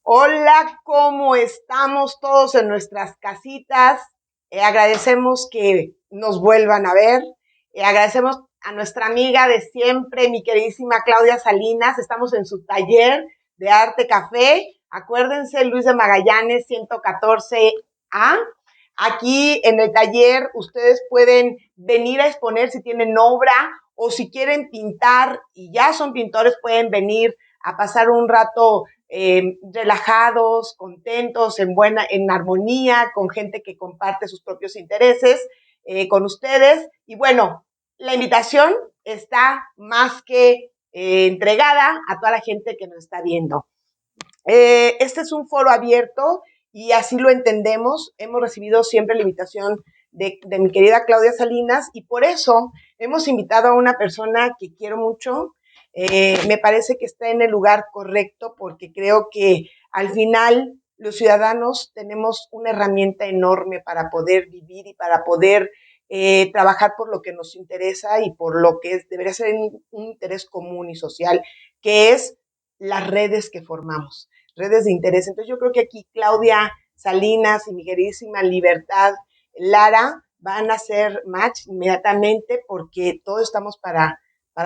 Hola, ¿cómo estamos todos en nuestras casitas? Agradecemos que nos vuelvan a ver. Agradecemos a nuestra amiga de siempre, mi queridísima Claudia Salinas. Estamos en su taller de arte café. Acuérdense, Luis de Magallanes 114A. Aquí en el taller ustedes pueden venir a exponer si tienen obra o si quieren pintar y ya son pintores, pueden venir a pasar un rato relajados, contentos, en armonía, con gente que comparte sus propios intereses con ustedes. Y bueno, la invitación está más que entregada a toda la gente que nos está viendo. Este es un foro abierto y así lo entendemos. Hemos recibido siempre la invitación de mi querida Claudia Salinas y por eso hemos invitado a una persona que quiero mucho. Me parece que está en el lugar correcto porque creo que al final los ciudadanos tenemos una herramienta enorme para poder vivir y para poder trabajar por lo que nos interesa y por lo que debería ser un interés común y social, que es las redes que formamos, redes de interés. Entonces yo creo que aquí Claudia Salinas y mi queridísima Libertad Lara van a hacer match inmediatamente porque todos estamos para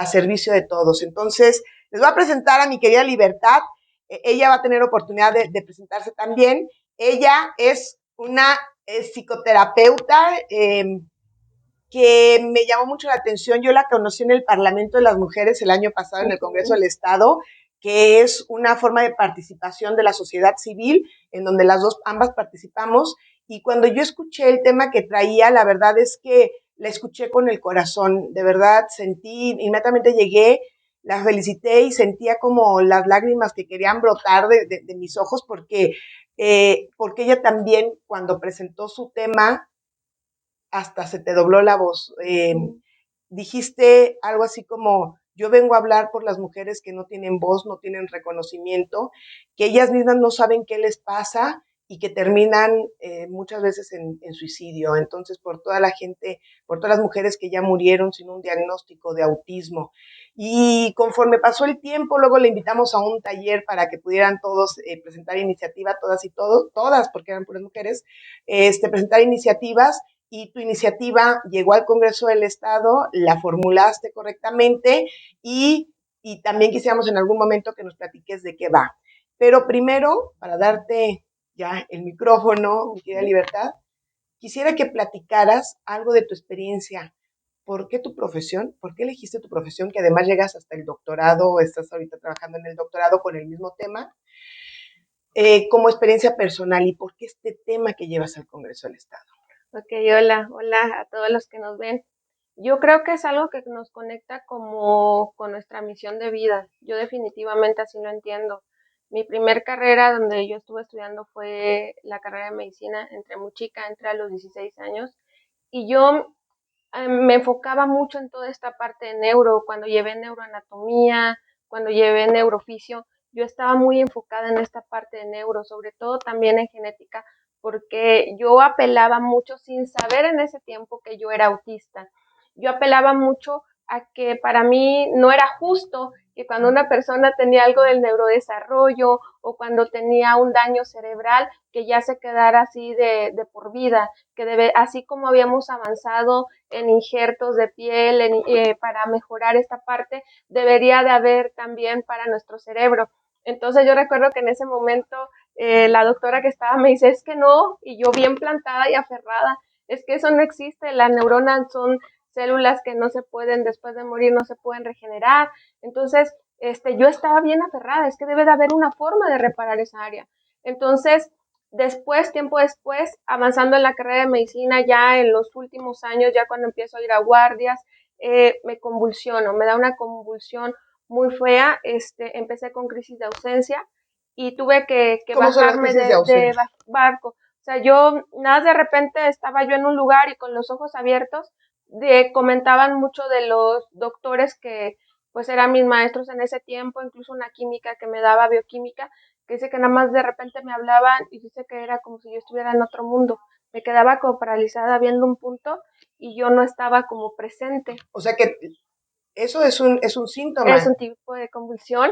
servicio de todos. Entonces les voy a presentar a mi querida Libertad. Ella va a tener oportunidad de presentarse también. Ella es una psicoterapeuta que me llamó mucho la atención. Yo la conocí en el Parlamento de las Mujeres el año pasado en el Congreso del Estado, que es una forma de participación de la sociedad civil, en donde ambas participamos. Y cuando yo escuché el tema que traía, la verdad es que la escuché con el corazón. De verdad, sentí, inmediatamente llegué, la felicité y sentía como las lágrimas que querían brotar de mis ojos, porque ella también, cuando presentó su tema, hasta se te dobló la voz. Dijiste algo así como, yo vengo a hablar por las mujeres que no tienen voz, no tienen reconocimiento, que ellas mismas no saben qué les pasa y que terminan muchas veces en suicidio. Entonces, por toda la gente, por todas las mujeres que ya murieron sin un diagnóstico de autismo. Y conforme pasó el tiempo, luego le invitamos a un taller para que pudieran todos presentar iniciativa, todas y todos, todas, porque eran puras mujeres, presentar iniciativas, y tu iniciativa llegó al Congreso del Estado, la formulaste correctamente y también quisiéramos en algún momento que nos platiques de qué va. Pero primero, para darte ya el micrófono, mi querida Libertad, quisiera que platicaras algo de tu experiencia. ¿Por qué tu profesión? ¿Por qué elegiste tu profesión? Que además llegas hasta el doctorado, estás ahorita trabajando en el doctorado con el mismo tema, como experiencia personal y por qué este tema que llevas al Congreso del Estado. Ok, hola a todos los que nos ven. Yo creo que es algo que nos conecta como con nuestra misión de vida. Yo definitivamente así lo entiendo. Mi primer carrera donde yo estuve estudiando fue la carrera de medicina, entré muy chica, entré a los 16 años y yo me enfocaba mucho en toda esta parte de neuro, cuando llevé neuroanatomía, cuando llevé neurofisio, yo estaba muy enfocada en esta parte de neuro, sobre todo también en genética, porque yo apelaba mucho sin saber en ese tiempo que yo era autista. Yo apelaba mucho a que para mí no era justo que cuando una persona tenía algo del neurodesarrollo o cuando tenía un daño cerebral, que ya se quedara así de por vida, que así como habíamos avanzado en injertos de piel para mejorar esta parte, debería de haber también para nuestro cerebro. Entonces yo recuerdo que en ese momento la doctora que estaba me dice, es que no, y yo bien plantada y aferrada, es que eso no existe, las neuronas son células que no se pueden, después de morir, no se pueden regenerar. Entonces, yo estaba bien aferrada, es que debe de haber una forma de reparar esa área. Entonces, después, tiempo después, avanzando en la carrera de medicina, ya en los últimos años, ya cuando empiezo a ir a guardias, me convulsiono, me da una convulsión muy fea, empecé con crisis de ausencia y tuve que ¿Cómo son las bajarme crisis de de ausencia? barco. O sea, yo, nada, de repente estaba yo en un lugar y con los ojos abiertos, comentaban mucho de los doctores que pues eran mis maestros en ese tiempo, incluso una química que me daba bioquímica, que dice que nada más de repente me hablaban y dice que era como si yo estuviera en otro mundo. Me quedaba como paralizada viendo un punto y yo no estaba como presente. O sea que Eso es un es síntoma. un tipo de convulsión,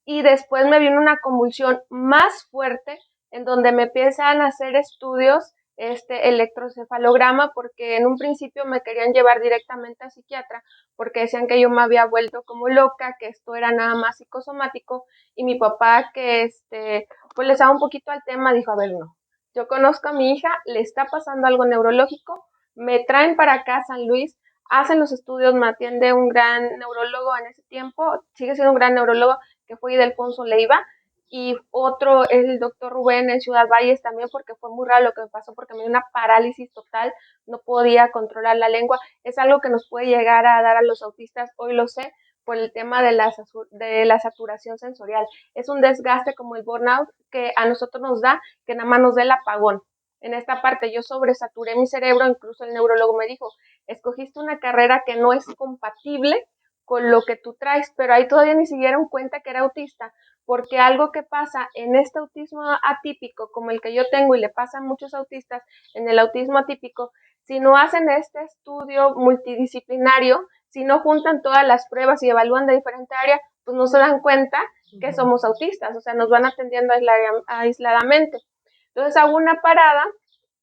y después me vino una convulsión más fuerte en donde me empiezan a hacer estudios, electrocefalograma, porque en un principio me querían llevar directamente a psiquiatra, porque decían que yo me había vuelto como loca, que esto era nada más psicosomático, y mi papá, que pues le daba un poquito al tema, dijo, a ver, no, yo conozco a mi hija, le está pasando algo neurológico, me traen para acá a San Luis, hacen los estudios, me atiende un gran neurólogo en ese tiempo, sigue siendo un gran neurólogo, que fue Ildefonso Leiva, y otro es el doctor Rubén en Ciudad Valles también, porque fue muy raro lo que me pasó, porque me dio una parálisis total, no podía controlar la lengua, es algo que nos puede llegar a dar a los autistas, hoy lo sé, por el tema de la saturación sensorial. Es un desgaste como el burnout que a nosotros nos da, que nada más nos da el apagón. En esta parte yo sobresaturé mi cerebro, incluso el neurólogo me dijo, escogiste una carrera que no es compatible con lo que tú traes, pero ahí todavía ni se dieron cuenta que era autista, porque algo que pasa en este autismo atípico, como el que yo tengo y le pasa a muchos autistas, en el autismo atípico, si no hacen este estudio multidisciplinario, si no juntan todas las pruebas y evalúan de diferente área, pues no se dan cuenta que somos autistas, o sea, nos van atendiendo aisladamente. Entonces hago una parada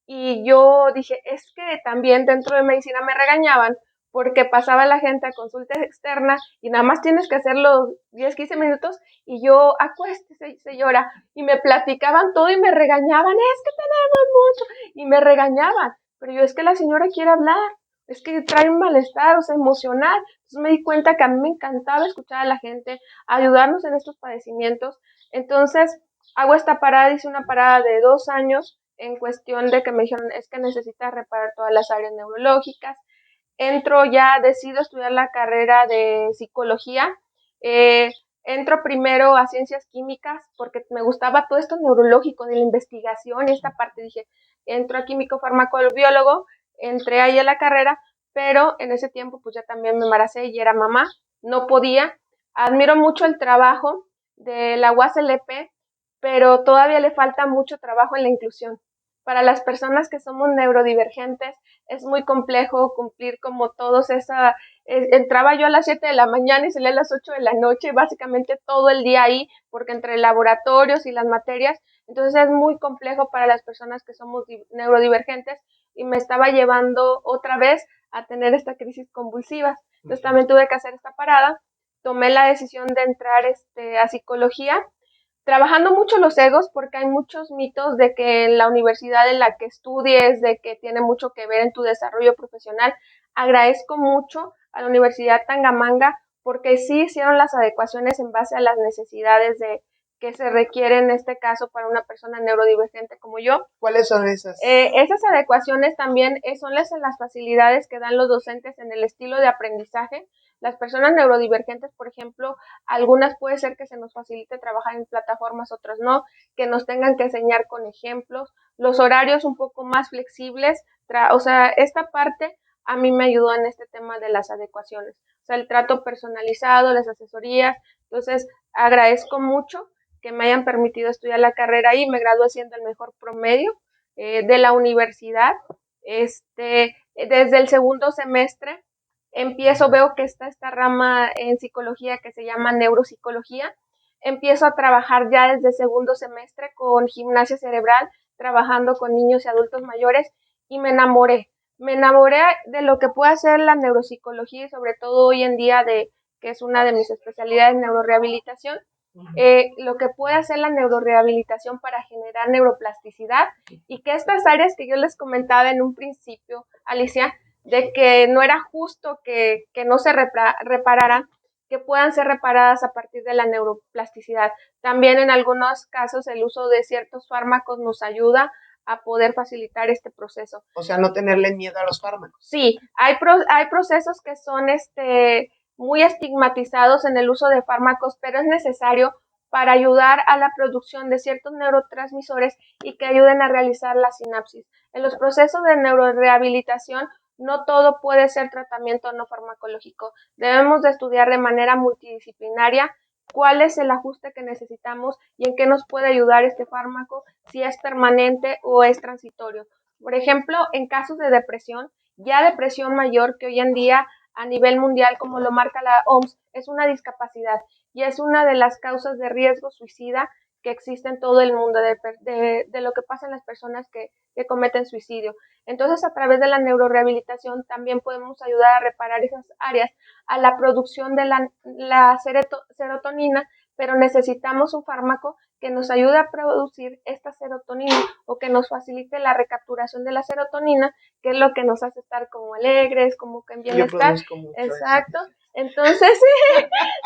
y yo dije, es que también dentro de medicina me regañaban porque pasaba la gente a consulta externa y nada más tienes que hacer los 10, 15 minutos y yo acuéstese, señora, y me platicaban todo y me regañaban, es que tenemos mucho, y me regañaban, pero yo es que la señora quiere hablar, es que trae un malestar, o sea, emocional. Entonces me di cuenta que a mí me encantaba escuchar a la gente, ayudarnos en estos padecimientos. Entonces hago esta parada, hice una parada de 2 años en cuestión de que me dijeron, es que necesitas reparar todas las áreas neurológicas. Entro ya, decido estudiar la carrera de psicología. Eh, Entro primero a ciencias químicas porque me gustaba todo esto neurológico de la investigación y esta parte. Dije, entro a químico farmacobiólogo, entré ahí a la carrera, pero en ese tiempo pues ya también me embaracé y era mamá, no podía. Admiro mucho el trabajo de la UASLP, pero todavía le falta mucho trabajo en la inclusión. Para las personas que somos neurodivergentes es muy complejo cumplir como todos esa. Entraba yo a las 7 de la mañana y salía a las 8 de la noche, básicamente todo el día ahí, porque entre laboratorios y las materias, entonces es muy complejo para las personas que somos neurodivergentes y me estaba llevando otra vez a tener esta crisis convulsiva. Entonces también tuve que hacer esta parada, tomé la decisión de entrar a psicología, trabajando mucho los egos, porque hay muchos mitos de que en la universidad en la que estudies, de que tiene mucho que ver en tu desarrollo profesional. Agradezco mucho a la Universidad Tangamanga porque sí hicieron las adecuaciones en base a las necesidades de que se requieren en este caso para una persona neurodivergente como yo. ¿Cuáles son esas? Esas adecuaciones también son las facilidades que dan los docentes en el estilo de aprendizaje. Las personas neurodivergentes, por ejemplo, algunas puede ser que se nos facilite trabajar en plataformas, otras no, que nos tengan que enseñar con ejemplos, los horarios un poco más flexibles, o sea, esta parte a mí me ayudó en este tema de las adecuaciones, o sea, el trato personalizado, las asesorías. Entonces agradezco mucho que me hayan permitido estudiar la carrera ahí, me gradué siendo el mejor promedio de la universidad. Desde el segundo semestre veo que está esta rama en psicología que se llama neuropsicología. Empiezo a trabajar ya desde segundo semestre con gimnasia cerebral, trabajando con niños y adultos mayores, y me enamoré. Me enamoré de lo que puede hacer la neuropsicología y sobre todo hoy en día que es una de mis especialidades, neurorehabilitación. Lo que puede hacer la neurorehabilitación para generar neuroplasticidad, y que estas áreas que yo les comentaba en un principio, Alicia, de que no era justo que no se repararan, que puedan ser reparadas a partir de la neuroplasticidad. También en algunos casos el uso de ciertos fármacos nos ayuda a poder facilitar este proceso. O sea, no tenerle miedo a los fármacos. Sí, hay procesos que son muy estigmatizados en el uso de fármacos, pero es necesario para ayudar a la producción de ciertos neurotransmisores y que ayuden a realizar la sinapsis. En los procesos de neurorehabilitación no todo puede ser tratamiento no farmacológico. Debemos de estudiar de manera multidisciplinaria cuál es el ajuste que necesitamos y en qué nos puede ayudar este fármaco, si es permanente o es transitorio. Por ejemplo, en casos de depresión, ya depresión mayor, que hoy en día a nivel mundial, como lo marca la OMS, es una discapacidad y es una de las causas de riesgo suicida que existe en todo el mundo, de lo que pasa en las personas que cometen suicidio. Entonces, a través de la neurorehabilitación también podemos ayudar a reparar esas áreas, a la producción de la serotonina, pero necesitamos un fármaco que nos ayude a producir esta serotonina o que nos facilite la recapturación de la serotonina, que es lo que nos hace estar como alegres, como que en bienestar. Exacto. Eso. Entonces,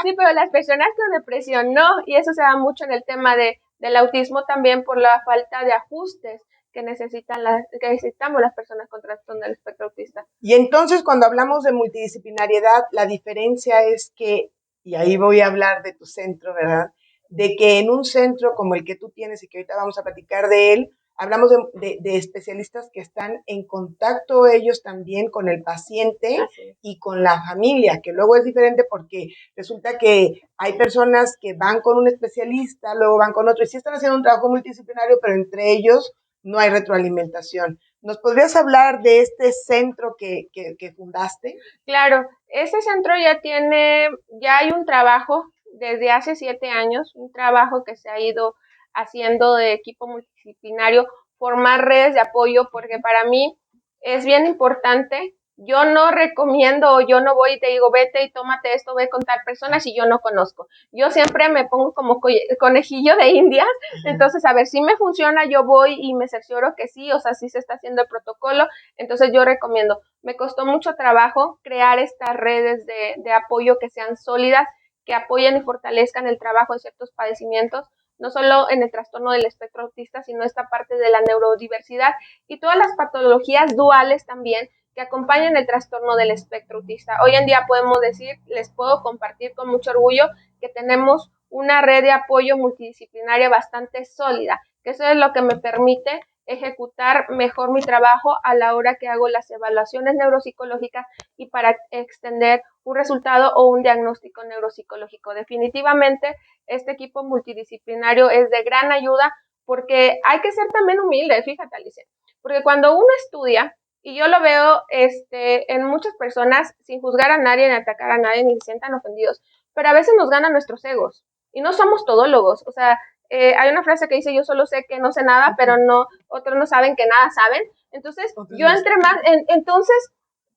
sí, pero las personas con depresión no, y eso se da mucho en el tema del autismo también por la falta de ajustes que necesitamos las personas con trastorno del espectro autista. Y entonces, cuando hablamos de multidisciplinariedad, la diferencia es que, y ahí voy a hablar de tu centro, ¿verdad? De que en un centro como el que tú tienes y que ahorita vamos a platicar de él, hablamos de especialistas que están en contacto ellos también con el paciente y con la familia, que luego es diferente porque resulta que hay personas que van con un especialista, luego van con otro, y sí están haciendo un trabajo multidisciplinario, pero entre ellos no hay retroalimentación. ¿Nos podrías hablar de este centro que fundaste? Claro, ese centro ya hay un trabajo desde hace 7 años, un trabajo que se ha ido haciendo de equipo multidisciplinario, formar redes de apoyo, porque para mí es bien importante. Yo no recomiendo, yo no voy y te digo, vete y tómate esto, ve con tal persona si yo no conozco. Yo siempre me pongo como conejillo de indias, entonces a ver si me funciona, yo voy y me cercioro que sí, o sea, sí se está haciendo el protocolo, entonces yo recomiendo. Me costó mucho trabajo crear estas redes de apoyo que sean sólidas, que apoyen y fortalezcan el trabajo de ciertos padecimientos, no solo en el trastorno del espectro autista, sino esta parte de la neurodiversidad y todas las patologías duales también que acompañan el trastorno del espectro autista. Hoy en día podemos decir, les puedo compartir con mucho orgullo que tenemos una red de apoyo multidisciplinaria bastante sólida, que eso es lo que me permite ejecutar mejor mi trabajo a la hora que hago las evaluaciones neuropsicológicas y para extender un resultado o un diagnóstico neuropsicológico. Definitivamente, este equipo multidisciplinario es de gran ayuda porque hay que ser también humilde, fíjate, Alicia, porque cuando uno estudia, y yo lo veo en muchas personas, sin juzgar a nadie, ni atacar a nadie, ni se sientan ofendidos, pero a veces nos ganan nuestros egos y no somos todólogos, o sea, hay una frase que dice, yo solo sé que no sé nada, pero no, otros no saben que nada saben. Entonces,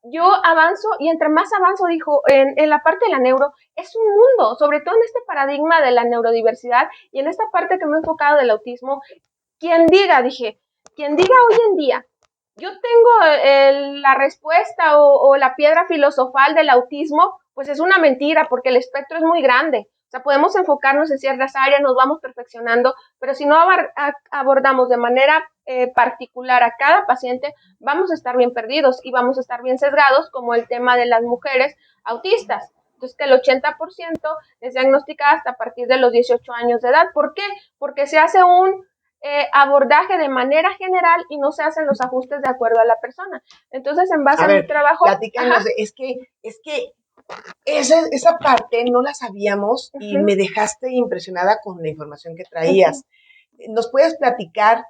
yo avanzo y entre más avanzo, dijo, en la parte de la neuro, es un mundo, sobre todo en este paradigma de la neurodiversidad y en esta parte que me he enfocado del autismo, quien diga hoy en día, yo tengo la respuesta o la piedra filosofal del autismo, pues es una mentira porque el espectro es muy grande. O sea, podemos enfocarnos en ciertas áreas, nos vamos perfeccionando, pero si no abordamos de manera particular a cada paciente, vamos a estar bien perdidos y vamos a estar bien sesgados, como el tema de las mujeres autistas. Entonces, que el 80% es diagnosticada hasta a partir de los 18 años de edad. ¿Por qué? Porque se hace un abordaje de manera general y no se hacen los ajustes de acuerdo a la persona. Entonces, en base a mi trabajo... Platícanos, es que esa parte no la sabíamos y me dejaste impresionada con la información que traías. ¿Nos puedes platicar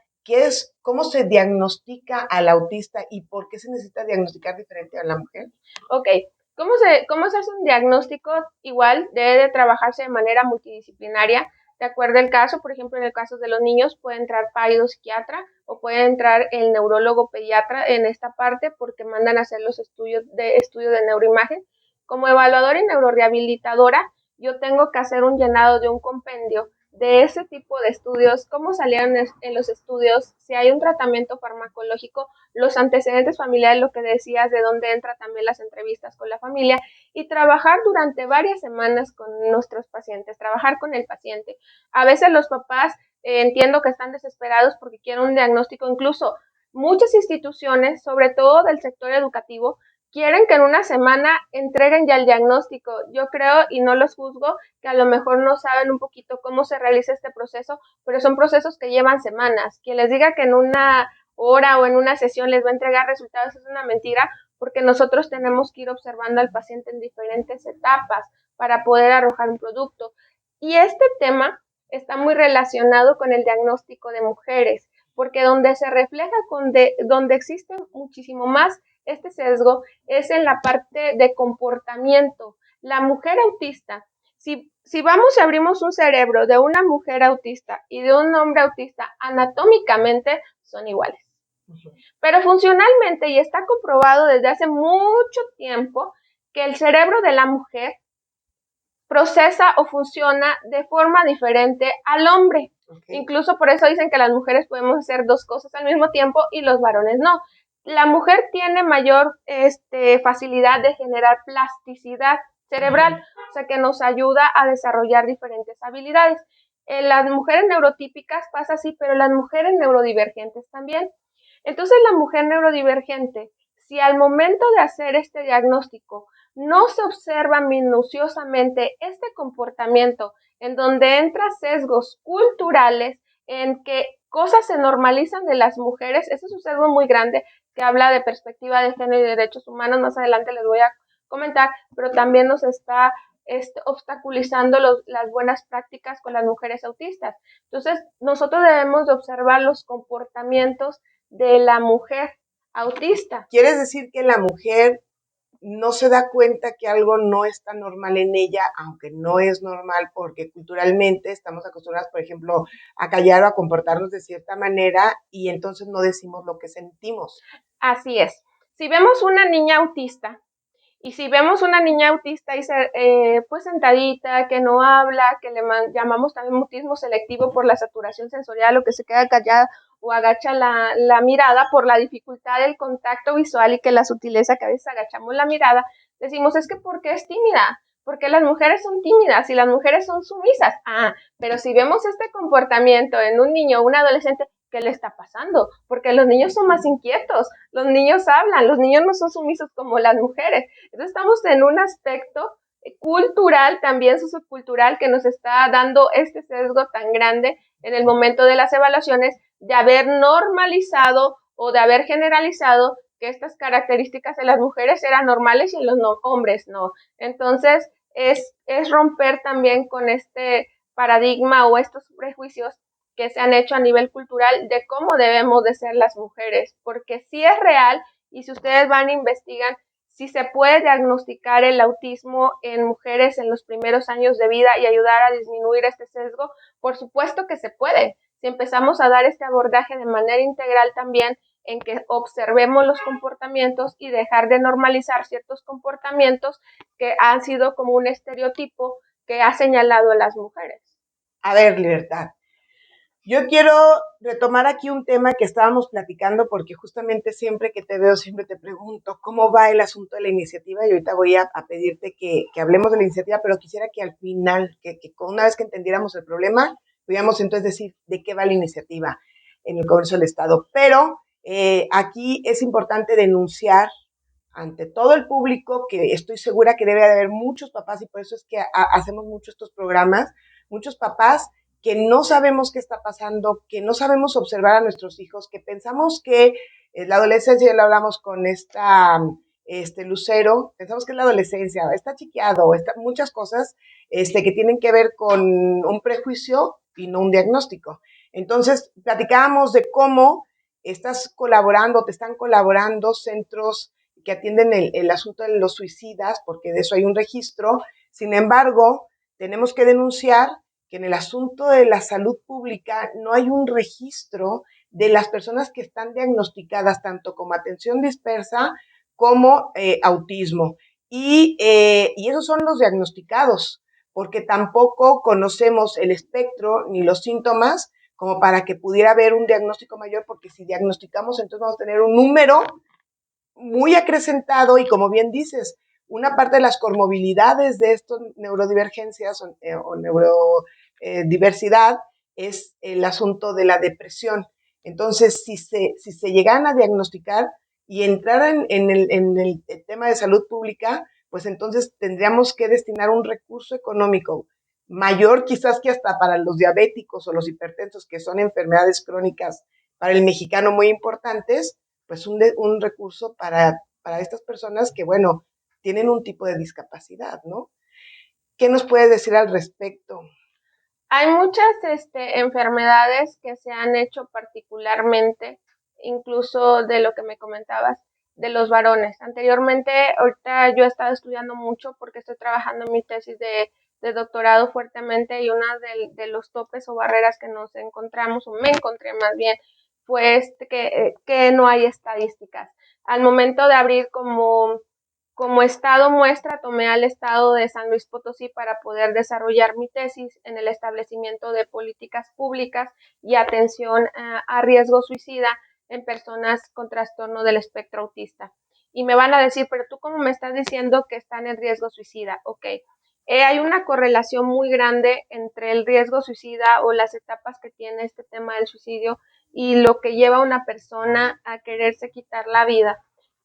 cómo se diagnostica al autista y por qué se necesita diagnosticar diferente a la mujer? Ok, ¿cómo se hace un diagnóstico? Igual debe de trabajarse de manera multidisciplinaria, de acuerdo al caso. Por ejemplo, en el caso de los niños puede entrar psiquiatra o puede entrar el neurólogo pediatra en esta parte porque mandan a hacer los estudios de neuroimagen. Como evaluadora y neurorehabilitadora, yo tengo que hacer un llenado de un compendio de ese tipo de estudios, cómo salieron en los estudios, si hay un tratamiento farmacológico, los antecedentes familiares, lo que decías, de dónde entra también las entrevistas con la familia, y trabajar durante varias semanas con nuestros pacientes, trabajar con el paciente. A veces los papás entiendo que están desesperados porque quieren un diagnóstico, incluso muchas instituciones, sobre todo del sector educativo, quieren que en una semana entreguen ya el diagnóstico. Yo creo, y no los juzgo, que a lo mejor no saben un poquito cómo se realiza este proceso, pero son procesos que llevan semanas. Quien les diga que en una hora o en una sesión les va a entregar resultados es una mentira, porque nosotros tenemos que ir observando al paciente en diferentes etapas para poder arrojar un producto. Y este tema está muy relacionado con el diagnóstico de mujeres, porque donde se refleja, donde existe muchísimo más este sesgo es en la parte de comportamiento. La mujer autista, si vamos y abrimos un cerebro de una mujer autista y de un hombre autista, anatómicamente son iguales. Pero funcionalmente, y está comprobado desde hace mucho tiempo, que el cerebro de la mujer procesa o funciona de forma diferente al hombre. Okay. Incluso por eso dicen que las mujeres podemos hacer dos cosas al mismo tiempo y los varones no. La mujer tiene mayor facilidad de generar plasticidad cerebral, o sea que nos ayuda a desarrollar diferentes habilidades. En las mujeres neurotípicas pasa así, pero las mujeres neurodivergentes también. Entonces la mujer neurodivergente, si al momento de hacer este diagnóstico no se observa minuciosamente este comportamiento en donde entran sesgos culturales, en que cosas se normalizan de las mujeres, ese es un sesgo muy grande que habla de perspectiva de género y derechos humanos, más adelante les voy a comentar, pero también nos está obstaculizando las buenas prácticas con las mujeres autistas. Entonces, nosotros debemos de observar los comportamientos de la mujer autista. ¿Quieres decir que la mujer no se da cuenta que algo no está normal en ella, aunque no es normal porque culturalmente estamos acostumbrados, por ejemplo, a callar o a comportarnos de cierta manera y entonces no decimos lo que sentimos? Así es. Si vemos una niña autista, y si vemos una niña autista y pues sentadita, que no habla, que le llamamos también mutismo selectivo por la saturación sensorial o que se queda callada o agacha la mirada por la dificultad del contacto visual y que la sutileza que a veces agachamos la mirada, decimos es que porque es tímida, porque las mujeres son tímidas y las mujeres son sumisas. Pero si vemos este comportamiento en un niño o un adolescente, ¿qué le está pasando? Porque los niños son más inquietos, los niños hablan, los niños no son sumisos como las mujeres. Entonces estamos en un aspecto cultural, también sociocultural, que nos está dando este sesgo tan grande en el momento de las evaluaciones, de haber normalizado o de haber generalizado que estas características en las mujeres eran normales y en los hombres no. Entonces es romper también con este paradigma o estos prejuicios que se han hecho a nivel cultural de cómo debemos de ser las mujeres, porque sí es real, y si ustedes van e investigan, si se puede diagnosticar el autismo en mujeres en los primeros años de vida y ayudar a disminuir este sesgo, por supuesto que se puede. Si empezamos a dar este abordaje de manera integral también, en que observemos los comportamientos y dejar de normalizar ciertos comportamientos que han sido como un estereotipo que ha señalado a las mujeres. A ver, Libertad, yo quiero retomar aquí un tema que estábamos platicando porque justamente siempre que te veo, siempre te pregunto cómo va el asunto de la iniciativa y ahorita voy a pedirte que hablemos de la iniciativa, pero quisiera que al final, que una vez que entendiéramos el problema, pudiéramos entonces decir de qué va la iniciativa en el Congreso del Estado. Pero aquí es importante denunciar ante todo el público, que estoy segura que debe de haber muchos papás y por eso es que hacemos mucho estos programas, muchos papás que no sabemos qué está pasando, que no sabemos observar a nuestros hijos, que pensamos que la adolescencia, ya lo hablamos con Lucero, pensamos que es la adolescencia, está chiqueado, muchas cosas que tienen que ver con un prejuicio y no un diagnóstico. Entonces, platicábamos de cómo estás colaborando, te están colaborando centros que atienden el asunto de los suicidas, porque de eso hay un registro. Sin embargo, tenemos que denunciar que en el asunto de la salud pública no hay un registro de las personas que están diagnosticadas tanto como atención dispersa como autismo. Y esos son los diagnosticados, porque tampoco conocemos el espectro ni los síntomas como para que pudiera haber un diagnóstico mayor, porque si diagnosticamos entonces vamos a tener un número muy acrecentado y como bien dices, una parte de las comorbilidades de estas neurodivergencias o neurodiversidad es el asunto de la depresión. Entonces, si se llegan a diagnosticar y entrar en el tema de salud pública, pues entonces tendríamos que destinar un recurso económico mayor quizás que hasta para los diabéticos o los hipertensos, que son enfermedades crónicas para el mexicano muy importantes, pues un recurso para estas personas que, bueno, tienen un tipo de discapacidad, ¿no? ¿Qué nos puedes decir al respecto? Hay muchas enfermedades que se han hecho particularmente, incluso de lo que me comentabas, de los varones. Anteriormente, ahorita yo he estado estudiando mucho porque estoy trabajando en mi tesis de doctorado fuertemente, y una de los topes o barreras que nos encontramos, o me encontré más bien, fue que no hay estadísticas. Al momento de abrir como estado muestra, tomé al estado de San Luis Potosí para poder desarrollar mi tesis en el establecimiento de políticas públicas y atención a riesgo suicida en personas con trastorno del espectro autista. Y me van a decir, pero tú cómo me estás diciendo que están en riesgo suicida. Ok, hay una correlación muy grande entre el riesgo suicida o las etapas que tiene este tema del suicidio y lo que lleva a una persona a quererse quitar la vida.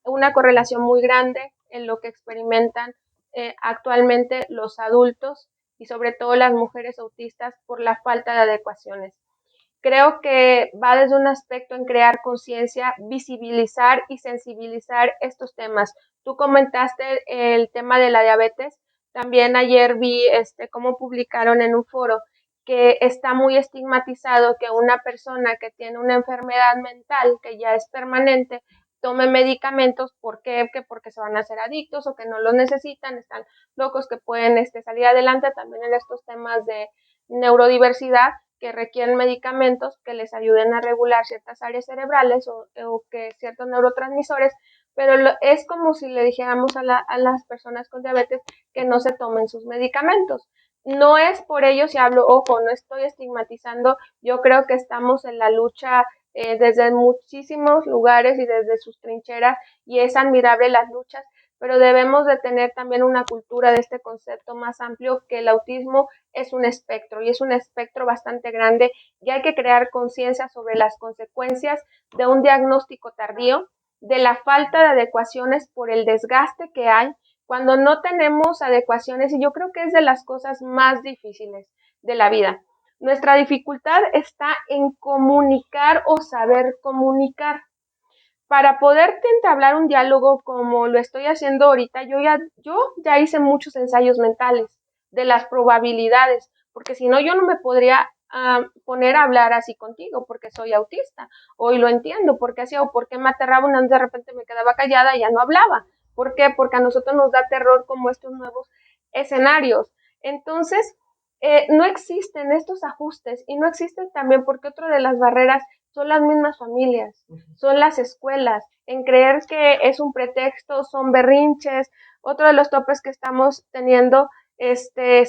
Una correlación muy grande en lo que experimentan actualmente los adultos y sobre todo las mujeres autistas por la falta de adecuaciones. Creo que va desde un aspecto en crear conciencia, visibilizar y sensibilizar estos temas. Tú comentaste el tema de la diabetes. También ayer vi cómo publicaron en un foro que está muy estigmatizado que una persona que tiene una enfermedad mental que ya es permanente tome medicamentos. ¿Por qué? Porque se van a hacer adictos o que no los necesitan, están locos, que pueden salir adelante también en estos temas de neurodiversidad, que requieren medicamentos que les ayuden a regular ciertas áreas cerebrales o que ciertos neurotransmisores, pero es como si le dijéramos a las personas con diabetes que no se tomen sus medicamentos. No es por ello, si hablo, ojo, no estoy estigmatizando, yo creo que estamos en la lucha desde muchísimos lugares y desde sus trincheras, y es admirable las luchas, pero debemos de tener también una cultura de este concepto más amplio, que el autismo es un espectro y es un espectro bastante grande, y hay que crear conciencia sobre las consecuencias de un diagnóstico tardío, de la falta de adecuaciones por el desgaste que hay cuando no tenemos adecuaciones, y yo creo que es de las cosas más difíciles de la vida. Nuestra dificultad está en comunicar o saber comunicar. Para poder entablar un diálogo como lo estoy haciendo ahorita, yo ya hice muchos ensayos mentales de las probabilidades, porque si no yo no me podría poner a hablar así contigo, porque soy autista. Hoy lo entiendo, porque hacía o porque me aterraba, de repente me quedaba callada y ya no hablaba. ¿Por qué? Porque a nosotros nos da terror como estos nuevos escenarios. Entonces, no existen estos ajustes, y no existen también porque otra de las barreras son las mismas familias, son las escuelas, en creer que es un pretexto, son berrinches. Otro de los topes que estamos teniendo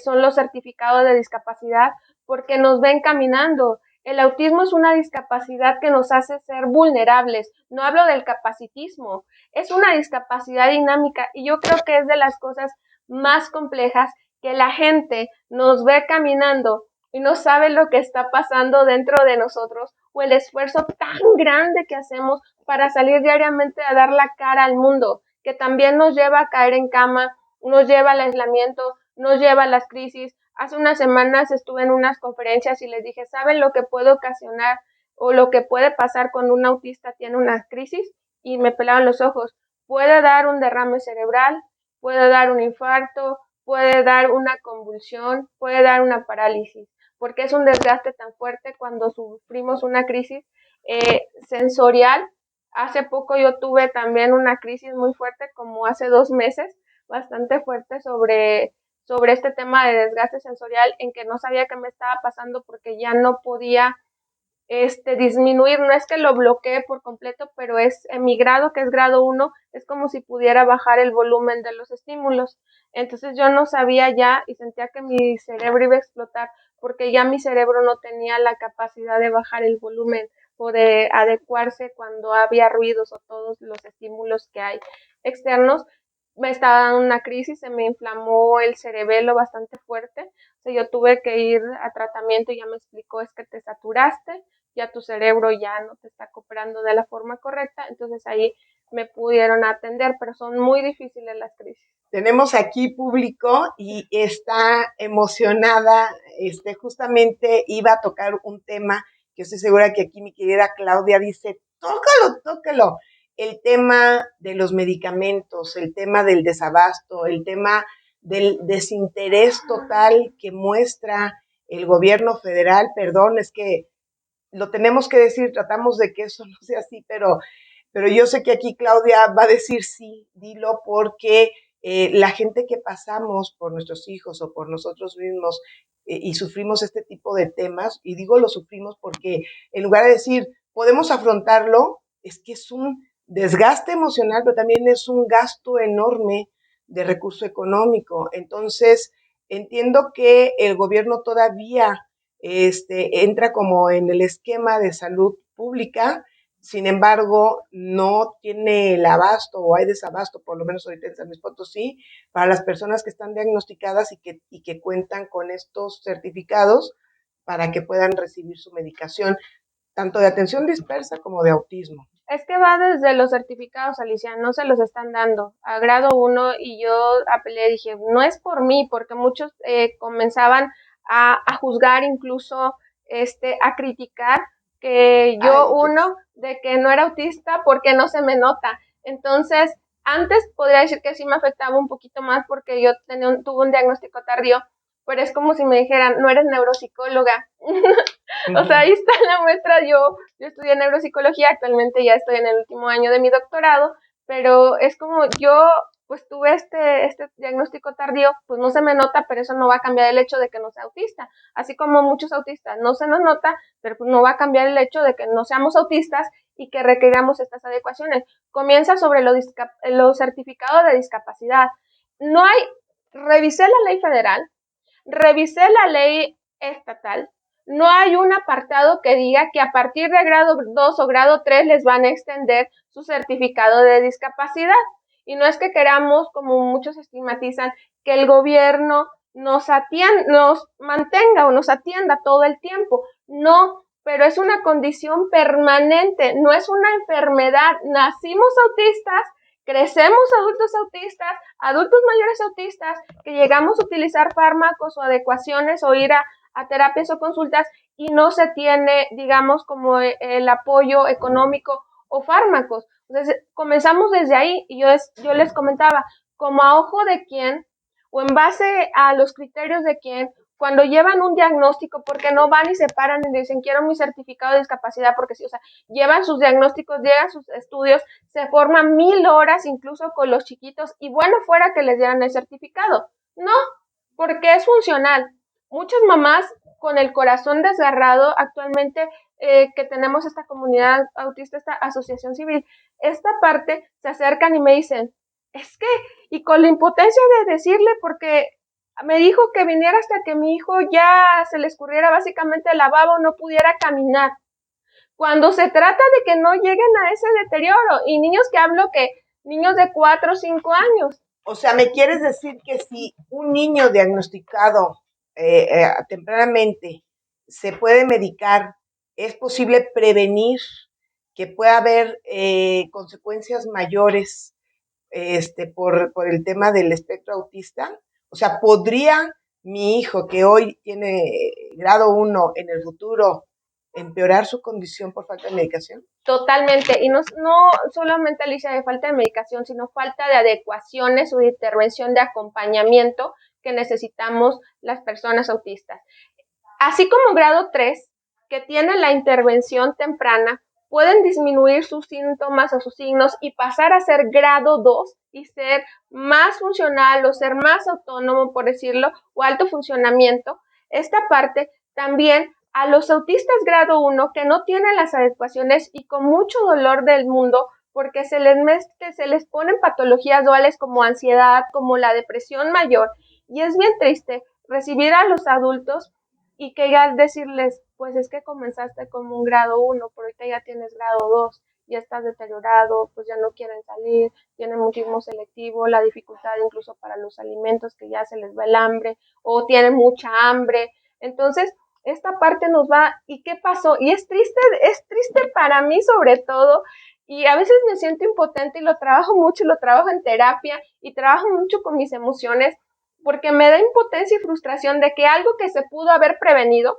son los certificados de discapacidad, porque nos ven caminando. El autismo es una discapacidad que nos hace ser vulnerables. No hablo del capacitismo, es una discapacidad dinámica, y yo creo que es de las cosas más complejas, que la gente nos ve caminando y no sabe lo que está pasando dentro de nosotros, o el esfuerzo tan grande que hacemos para salir diariamente a dar la cara al mundo, que también nos lleva a caer en cama, nos lleva al aislamiento, nos lleva a las crisis. Hace unas semanas estuve en unas conferencias y les dije, ¿saben lo que puede ocasionar o lo que puede pasar cuando un autista tiene una crisis? Y me pelaban los ojos. Puede dar un derrame cerebral, puede dar un infarto, puede dar una convulsión, puede dar una parálisis, porque es un desgaste tan fuerte cuando sufrimos una crisis sensorial. Hace poco yo tuve también una crisis muy fuerte, como hace 2 meses, bastante fuerte sobre este tema de desgaste sensorial, en que no sabía qué me estaba pasando porque ya no podía disminuir. No es que lo bloquee por completo, pero es en mi grado, que es grado 1, es como si pudiera bajar el volumen de los estímulos. Entonces yo no sabía ya y sentía que mi cerebro iba a explotar, porque ya mi cerebro no tenía la capacidad de bajar el volumen o de adecuarse cuando había ruidos o todos los estímulos que hay externos. Me estaba dando una crisis, se me inflamó el cerebelo bastante fuerte. O sea, yo tuve que ir a tratamiento y ya me explicó, es que te saturaste, ya tu cerebro ya no te está cooperando de la forma correcta. Entonces ahí me pudieron atender, pero son muy difíciles las crisis. Tenemos aquí público y está emocionada, justamente iba a tocar un tema que estoy segura que aquí mi querida Claudia dice, tócalo, tócalo. El tema de los medicamentos, el tema del desabasto, el tema del desinterés total que muestra el gobierno federal. Perdón, es que lo tenemos que decir, tratamos de que eso no sea así, pero pero yo sé que aquí Claudia va a decir sí, dilo, porque la gente que pasamos por nuestros hijos o por nosotros mismos y sufrimos este tipo de temas, y digo lo sufrimos porque en lugar de decir podemos afrontarlo, es que es un desgaste emocional, pero también es un gasto enorme de recurso económico. Entonces, entiendo que el gobierno todavía entra como en el esquema de salud pública, sin embargo, no tiene el abasto o hay desabasto, por lo menos ahorita en San Luis Potosí, para las personas que están diagnosticadas y que cuentan con estos certificados para que puedan recibir su medicación, tanto de atención dispersa como de autismo. Es que va desde los certificados, Alicia, no se los están dando a grado 1 y yo apelé, dije, no es por mí, porque muchos comenzaban a juzgar, incluso a criticar que yo, Ay, uno, de que no era autista porque no se me nota. Entonces, antes podría decir que sí me afectaba un poquito más porque yo tuve un diagnóstico tardío, pero es como si me dijeran, no eres neuropsicóloga. O sea, ahí está la muestra. Yo estudié neuropsicología, actualmente ya estoy en el último año de mi doctorado, pero es como yo pues tuve este diagnóstico tardío, pues no se me nota, pero eso no va a cambiar el hecho de que no sea autista. Así como muchos autistas no se nos nota, pero pues no va a cambiar el hecho de que no seamos autistas y que requiramos estas adecuaciones. Comienza sobre los certificados de discapacidad. No hay, revisé la ley federal, revisé la ley estatal, no hay un apartado que diga que a partir de grado 2 o grado 3 les van a extender su certificado de discapacidad. Y no es que queramos, como muchos estigmatizan, que el gobierno nos mantenga o nos atienda todo el tiempo. No, pero es una condición permanente, no es una enfermedad. Nacimos autistas, crecemos adultos mayores autistas, que llegamos a utilizar fármacos o adecuaciones o ir a terapias o consultas y no se tiene, digamos, como el apoyo económico o fármacos. Entonces, comenzamos desde ahí y yo les comentaba, como a ojo de quién o en base a los criterios de quién, cuando llevan un diagnóstico, porque no van y se paran y dicen, quiero mi certificado de discapacidad, porque sí, o sea, llevan sus diagnósticos, llevan sus estudios, se forman 1000 horas incluso con los chiquitos y bueno fuera que les dieran el certificado. No, porque es funcional. Muchas mamás con el corazón desgarrado actualmente que tenemos esta comunidad autista, esta asociación civil, esta parte se acercan y me dicen, es que, y con la impotencia de decirle, porque me dijo que viniera hasta que mi hijo ya se le escurriera básicamente el lavabo, no pudiera caminar. Cuando se trata de que no lleguen a ese deterioro, y niños que hablo que niños de 4 o 5 años. O sea, ¿me quieres decir que si un niño diagnosticado tempranamente se puede medicar, es posible prevenir que pueda haber consecuencias mayores por el tema del espectro autista? O sea, ¿podría mi hijo, que hoy tiene grado 1, en el futuro empeorar su condición por falta de medicación? Totalmente, y no solamente, Alicia, de falta de medicación, sino falta de adecuaciones o de intervención de acompañamiento que necesitamos las personas autistas. Así como grado 3, que tienen la intervención temprana, pueden disminuir sus síntomas o sus signos y pasar a ser grado 2 y ser más funcional o ser más autónomo, por decirlo, o alto funcionamiento. Esta parte también a los autistas grado 1 que no tienen las adecuaciones y con mucho dolor del mundo, porque se les ponen patologías duales como ansiedad, como la depresión mayor, y es bien triste recibir a los adultos y que ya decirles, pues es que comenzaste como un grado 1, pero ahorita ya tienes grado 2, ya estás deteriorado, pues ya no quieren salir, tienen muchísimo selectivo, la dificultad incluso para los alimentos, que ya se les va el hambre, o tienen mucha hambre. Entonces, esta parte nos va, ¿y qué pasó? Y es triste para mí sobre todo, y a veces me siento impotente y lo trabajo mucho, lo trabajo en terapia y trabajo mucho con mis emociones, porque me da impotencia y frustración de que algo que se pudo haber prevenido,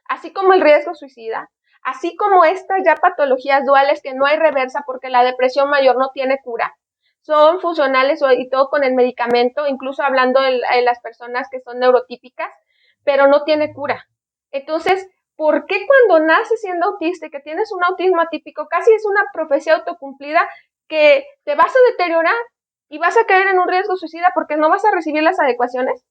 así como el riesgo suicida, así como estas ya patologías duales que no hay reversa porque la depresión mayor no tiene cura, son funcionales y todo con el medicamento, incluso hablando en las personas que son neurotípicas, pero no tiene cura. Entonces, ¿por qué cuando naces siendo autista y que tienes un autismo atípico, casi es una profecía autocumplida que te vas a deteriorar y vas a caer en un riesgo suicida porque no vas a recibir las adecuaciones?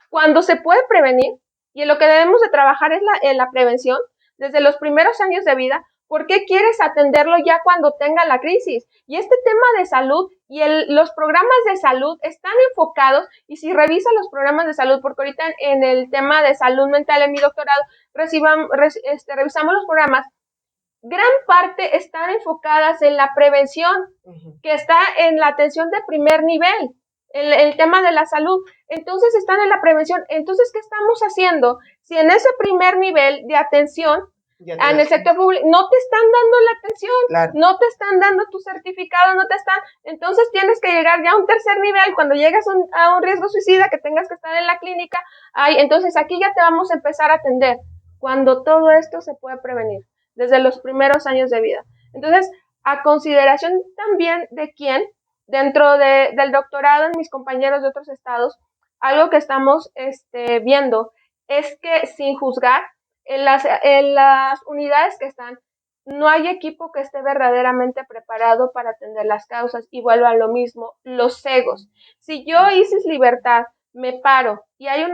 Cuando se puede prevenir, y en lo que debemos de trabajar es en la prevención, desde los primeros años de vida. ¿Por qué quieres atenderlo ya cuando tenga la crisis? Y este tema de salud y los programas de salud están enfocados, y si revisa los programas de salud, porque ahorita en el tema de salud mental en mi doctorado revisamos los programas, gran parte están enfocadas en la prevención, que está en la atención de primer nivel, el tema de la salud. Entonces están en la prevención. Entonces, ¿qué estamos haciendo? Si en ese primer nivel de atención en el sector público no te están dando la atención, claro, no te están dando tu certificado, no te están, entonces tienes que llegar ya a un tercer nivel, cuando llegas a un riesgo suicida, que tengas que estar en la clínica, entonces aquí ya te vamos a empezar a atender, cuando todo esto se puede prevenir desde los primeros años de vida. Entonces, a consideración también de quién, dentro del doctorado en mis compañeros de otros estados, algo que estamos viendo es que, sin juzgar, en las unidades que están, no hay equipo que esté verdaderamente preparado para atender las causas, y vuelvo a lo mismo, los egos. Si yo, Isis Libertad, me paro y hay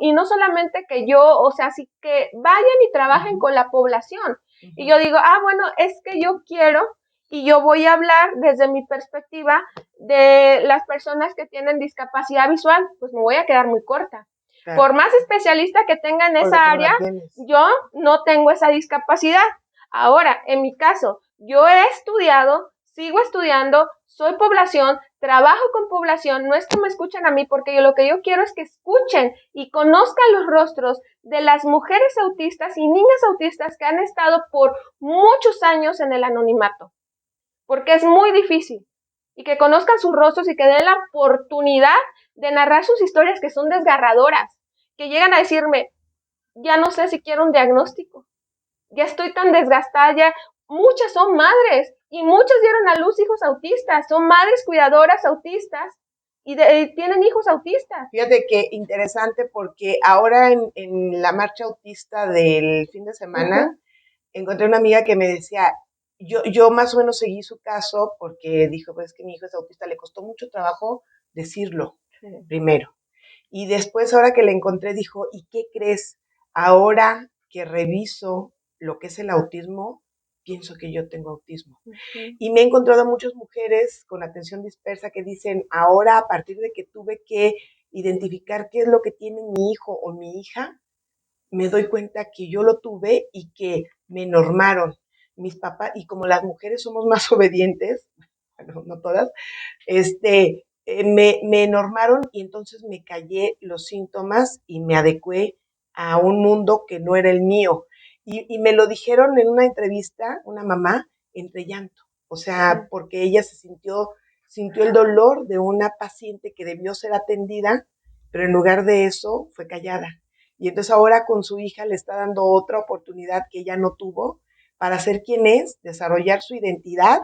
y no solamente que yo, o sea, sí que vayan y trabajen con la población, y yo digo, bueno, es que yo quiero y yo voy a hablar desde mi perspectiva de las personas que tienen discapacidad visual, pues me voy a quedar muy corta. Claro. Por más especialista que tenga en esa área, yo no tengo esa discapacidad. Ahora, en mi caso, yo he estudiado, sigo estudiando, soy población, trabajo con población, no es que me escuchen a mí, porque lo que yo quiero es que escuchen y conozcan los rostros de las mujeres autistas y niñas autistas que han estado por muchos años en el anonimato, porque es muy difícil, y que conozcan sus rostros y que den la oportunidad de narrar sus historias, que son desgarradoras, que llegan a decirme, ya no sé si quiero un diagnóstico, ya estoy tan desgastada, ya. Muchas son madres y muchas dieron a luz hijos autistas, son madres cuidadoras autistas y tienen hijos autistas. Fíjate qué interesante, porque ahora en la marcha autista del fin de semana, encontré una amiga que me decía, yo más o menos seguí su caso porque dijo, pues que mi hijo es autista, le costó mucho trabajo decirlo primero. Y después, ahora que la encontré, dijo, ¿y qué crees? Ahora que reviso lo que es el autismo, pienso que yo tengo autismo. Y me he encontrado muchas mujeres con atención dispersa que dicen, ahora a partir de que tuve que identificar qué es lo que tiene mi hijo o mi hija, me doy cuenta que yo lo tuve y que me normaron mis papás, y como las mujeres somos más obedientes, no todas, me normaron, y entonces me callé los síntomas y me adecué a un mundo que no era el mío. Y me lo dijeron en una entrevista, una mamá, entre llanto. O sea, porque ella sintió el dolor de una paciente que debió ser atendida, pero en lugar de eso fue callada. Y entonces ahora con su hija le está dando otra oportunidad que ella no tuvo para ser quien es, desarrollar su identidad,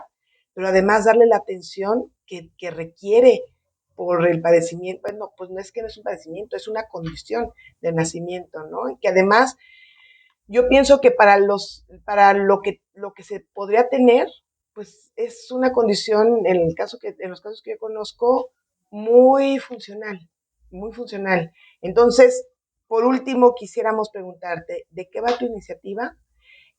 pero además darle la atención que requiere por el padecimiento. Bueno, pues no es que no es un padecimiento, es una condición de nacimiento, ¿no? Y que además yo pienso que para lo que se podría tener, pues es una condición, en los casos que yo conozco, muy funcional, muy funcional. Entonces, por último, quisiéramos preguntarte, ¿de qué va tu iniciativa?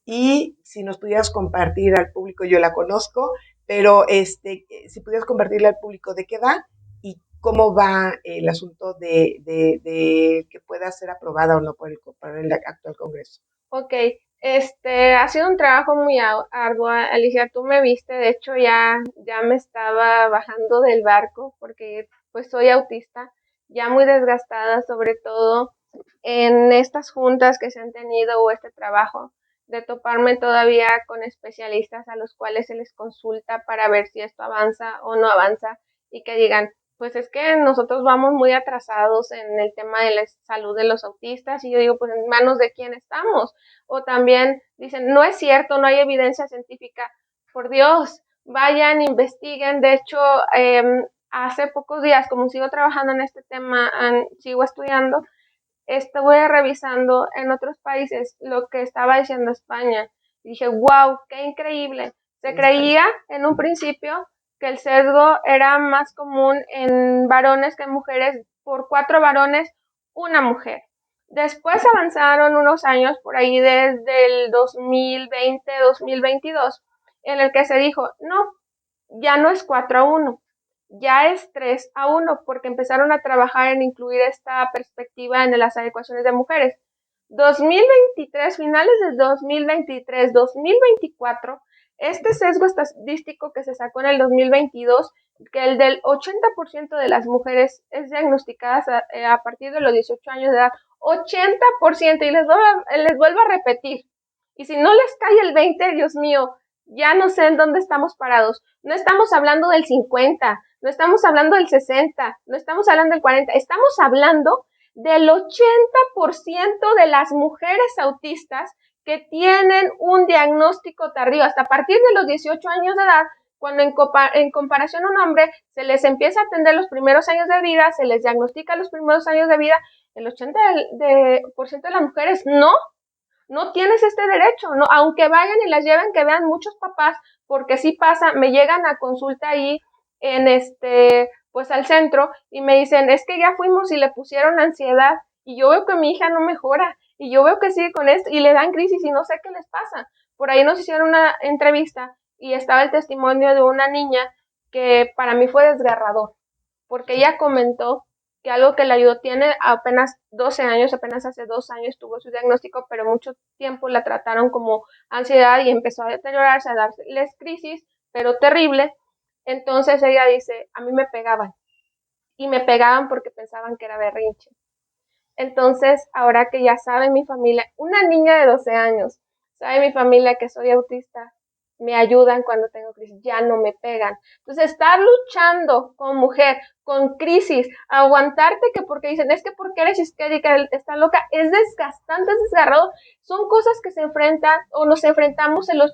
Y si nos pudieras compartir al público, yo la conozco, pero si pudieras compartirle al público de qué va y cómo va el asunto de que pueda ser aprobada o no por el actual Congreso. Ok, ha sido un trabajo muy arduo, Alicia, tú me viste, de hecho ya me estaba bajando del barco porque pues soy autista, ya muy desgastada, sobre todo en estas juntas que se han tenido o este trabajo, de toparme todavía con especialistas a los cuales se les consulta para ver si esto avanza o no avanza, y que digan, pues es que nosotros vamos muy atrasados en el tema de la salud de los autistas, y yo digo, pues en manos de quién estamos. O también dicen, no es cierto, no hay evidencia científica. Por Dios, vayan, investiguen. De hecho, hace pocos días, como sigo trabajando en este tema, sigo estudiando, estuve revisando en otros países lo que estaba diciendo España. Y dije, wow, qué increíble. Se creía en un principio que el sesgo era más común en varones que en mujeres. Por 4 varones, una mujer. Después avanzaron unos años por ahí desde el 2020, 2022, en el que se dijo, no, ya no es 4-1, ya es 3-1, porque empezaron a trabajar en incluir esta perspectiva en las adecuaciones de mujeres. 2023, finales de 2023, 2024, este sesgo estadístico que se sacó en el 2022, que el del 80% de las mujeres es diagnosticadas a partir de los 18 años de edad, 80%, y les vuelvo a repetir, y si no les cae el 20, Dios mío, ya no sé en dónde estamos parados. No estamos hablando del 50, no estamos hablando del 60, no estamos hablando del 40, estamos hablando del 80% de las mujeres autistas que tienen un diagnóstico tardío, hasta a partir de los 18 años de edad, cuando en comparación a un hombre se les empieza a atender los primeros años de vida, se les diagnostica los primeros años de vida, el 80% de las mujeres no tienes este derecho, no, aunque vayan y las lleven, que vean muchos papás, porque sí pasa, me llegan a consulta ahí en pues al centro y me dicen, es que ya fuimos y le pusieron ansiedad y yo veo que mi hija no mejora y yo veo que sigue con esto y le dan crisis y no sé qué les pasa. Por ahí nos hicieron una entrevista y estaba el testimonio de una niña que para mí fue desgarrador, porque ella comentó que algo que le ayudó, tiene apenas 12 años, apenas hace 2 años tuvo su diagnóstico, pero mucho tiempo la trataron como ansiedad y empezó a deteriorarse, a darles crisis, pero terrible. Entonces ella dice, a mí me pegaban, y me pegaban porque pensaban que era berrinche. Entonces, ahora que ya sabe mi familia, una niña de 12 años, sabe mi familia que soy autista, me ayudan cuando tengo crisis, ya no me pegan. Entonces, estar luchando con mujer, con crisis, aguantarte que porque dicen, es que porque eres histérica, está loca, es desgastante, es desgarrado. Son cosas que se enfrentan o nos enfrentamos el 80%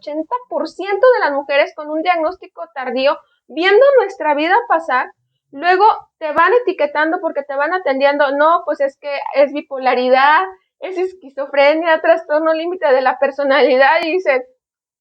de las mujeres con un diagnóstico tardío, viendo nuestra vida pasar. Luego te van etiquetando porque te van atendiendo, no, pues es que es bipolaridad, es esquizofrenia, trastorno límite de la personalidad, y dices,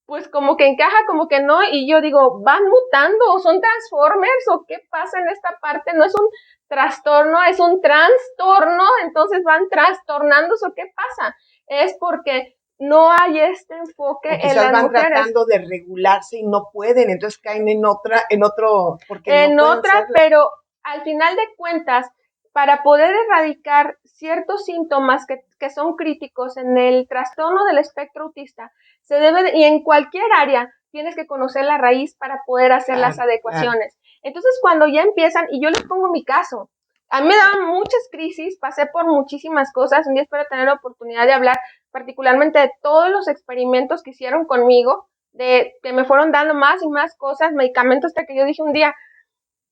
pues como que encaja, como que no, y yo digo, ¿van mutando o son transformers o qué pasa en esta parte? No es un trastorno, es un trastorno, entonces van trastornándose o qué pasa. Es porque no hay este enfoque o en las van mujeres. Tratando de regularse y no pueden, entonces caen en otro, porque en no pueden otra, ser. Pero al final de cuentas, para poder erradicar ciertos síntomas que son críticos en el trastorno del espectro autista, se debe, y en cualquier área, tienes que conocer la raíz para poder hacer las adecuaciones. Entonces, cuando ya empiezan, y yo les pongo mi caso, a mí me daban muchas crisis, pasé por muchísimas cosas, un día espero tener la oportunidad de hablar particularmente de todos los experimentos que hicieron conmigo, de que me fueron dando más y más cosas, medicamentos, hasta que yo dije un día,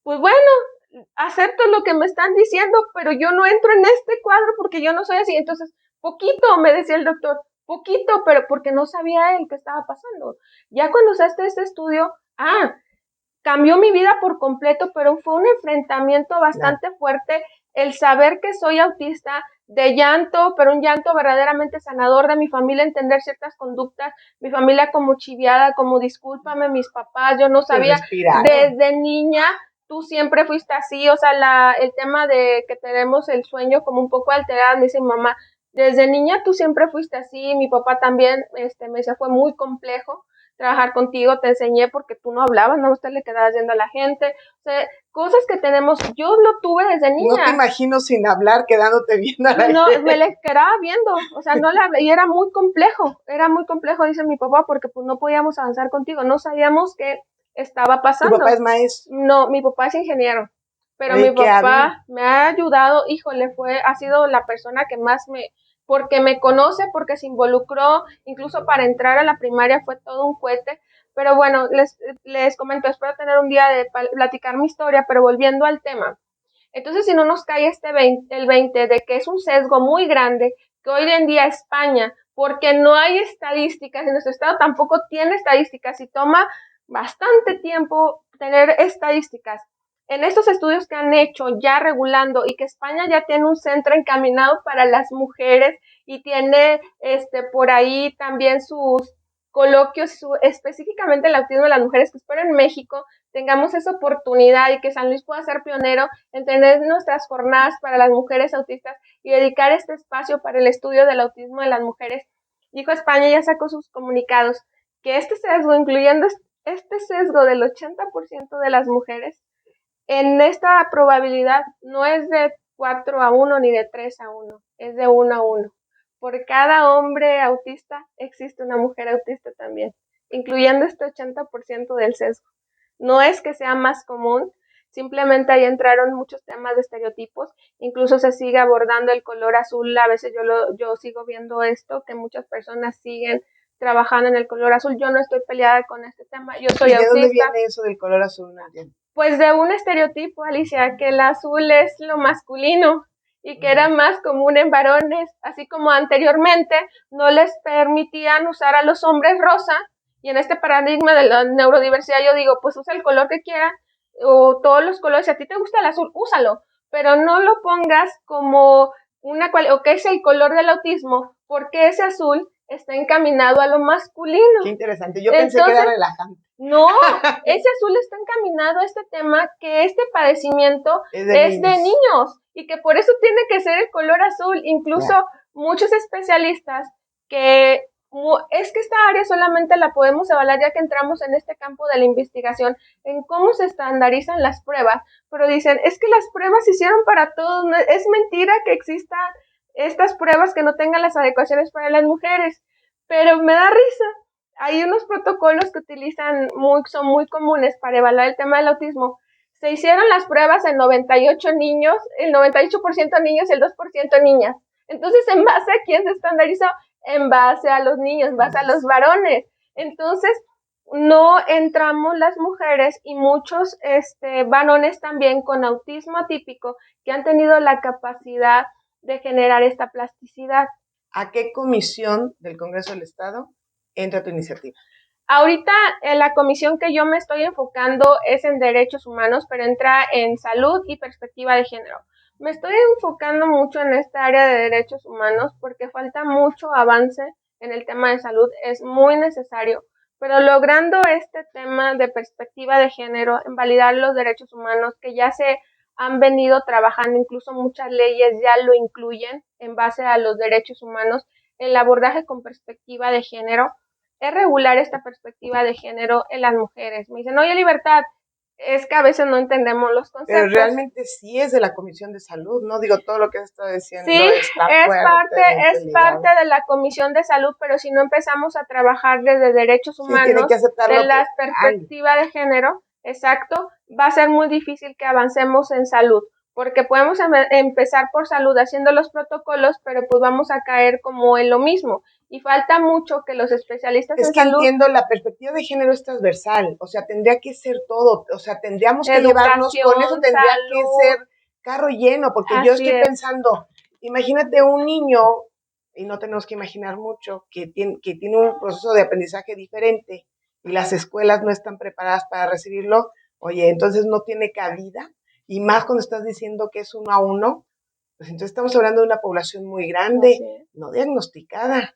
pues bueno, acepto lo que me están diciendo, pero yo no entro en este cuadro porque yo no soy así. Entonces, poquito, me decía el doctor, poquito, pero porque no sabía él qué estaba pasando. Ya cuando se hace este estudio, cambió mi vida por completo, pero fue un enfrentamiento bastante fuerte el saber que soy autista, de llanto, pero un llanto verdaderamente sanador, de mi familia entender ciertas conductas, mi familia como chiviada, como discúlpame, mis papás, yo no sabía, desde niña tú siempre fuiste así, o sea, el tema de que tenemos el sueño como un poco alterado, me dice mi mamá, desde niña tú siempre fuiste así, mi papá también, me decía, fue muy complejo trabajar contigo, te enseñé porque tú no hablabas, no, usted le quedabas viendo a la gente, o sea, cosas que tenemos, yo lo tuve desde niña. No te imagino sin hablar, quedándote viendo a la gente. No, me les quedaba viendo, o sea, no le hablé, y era muy complejo, dice mi papá, porque pues no podíamos avanzar contigo, no sabíamos qué estaba pasando. ¿Tu papá es maestro? No, mi papá es ingeniero, pero mi papá me ha ayudado, híjole, ha sido la persona que más porque me conoce, porque se involucró, incluso para entrar a la primaria fue todo un cohete. Pero bueno, les comento, espero tener un día de platicar mi historia, pero volviendo al tema. Entonces, si no nos cae el 20 de que es un sesgo muy grande, que hoy en día España, porque no hay estadísticas, en nuestro estado tampoco tiene estadísticas y toma bastante tiempo tener estadísticas. en estos estudios que han hecho ya regulando y que España ya tiene un centro encaminado para las mujeres y tiene por ahí también sus coloquios específicamente el autismo de las mujeres, que espero en México tengamos esa oportunidad y que San Luis pueda ser pionero en tener nuestras jornadas para las mujeres autistas y dedicar este espacio para el estudio del autismo de las mujeres. Dijo España, ya sacó sus comunicados, que este sesgo, incluyendo este sesgo del 80% de las mujeres, en esta probabilidad no es de 4-1 ni de 3-1, es de 1-1. Por cada hombre autista existe una mujer autista también, incluyendo este 80% del sesgo. No es que sea más común, simplemente ahí entraron muchos temas de estereotipos, incluso se sigue abordando el color azul, a veces yo sigo viendo esto, que muchas personas siguen trabajando en el color azul. Yo no estoy peleada con este tema, yo soy autista. ¿Y de dónde viene eso del color azul, Nadia? Pues de un estereotipo, Alicia, que el azul es lo masculino y que era más común en varones, así como anteriormente no les permitían usar a los hombres rosa, y en este paradigma de la neurodiversidad yo digo, pues usa el color que quiera, o todos los colores, si a ti te gusta el azul, úsalo, pero no lo pongas como o que es el color del autismo, porque ese azul está encaminado a lo masculino. Qué interesante, yo pensé que era relajante. No, ese azul está encaminado a este tema, que este padecimiento es de niños y que por eso tiene que ser el color azul. Incluso muchos especialistas que es que esta área solamente la podemos evaluar ya que entramos en este campo de la investigación, en cómo se estandarizan las pruebas, pero dicen, es que las pruebas se hicieron para todos, no, es mentira que existan estas pruebas que no tengan las adecuaciones para las mujeres, pero me da risa. Hay unos protocolos que son muy comunes para evaluar el tema del autismo. Se hicieron las pruebas en 98 niños, el 98% niños y el 2% niñas. Entonces, ¿en base a quién se estandarizó? En base a los niños, en base a los varones. Entonces, no entramos las mujeres y muchos varones también con autismo atípico que han tenido la capacidad de generar esta plasticidad. ¿A qué comisión del Congreso del Estado entra tu iniciativa? Ahorita la comisión que yo me estoy enfocando es en derechos humanos, pero entra en salud y perspectiva de género. Me estoy enfocando mucho en esta área de derechos humanos porque falta mucho avance en el tema de salud, es muy necesario, pero logrando este tema de perspectiva de género, en validar los derechos humanos que ya se han venido trabajando, incluso muchas leyes ya lo incluyen en base a los derechos humanos, el abordaje con perspectiva de género, es regular esta perspectiva de género en las mujeres. Me dicen, oye, Libertad, es que a veces no entendemos los conceptos. Pero realmente sí es de la Comisión de Salud, ¿no? Digo, todo lo que has estado diciendo sí, es parte de la Comisión de Salud, pero si no empezamos a trabajar desde derechos humanos, de la perspectiva de género, exacto, va a ser muy difícil que avancemos en salud, porque podemos empezar por salud haciendo los protocolos, pero pues vamos a caer como en lo mismo. Y falta mucho que los especialistas en salud... Es que entiendo, la perspectiva de género es transversal, o sea, tendría que ser todo, o sea, tendríamos que llevarnos con eso, tendría que ser carro lleno, porque yo estoy pensando, imagínate un niño, y no tenemos que imaginar mucho, que tiene un proceso de aprendizaje diferente, y las escuelas no están preparadas para recibirlo, oye, entonces no tiene cabida, y más cuando estás diciendo que es 1-1, pues entonces estamos hablando de una población muy grande, no diagnosticada.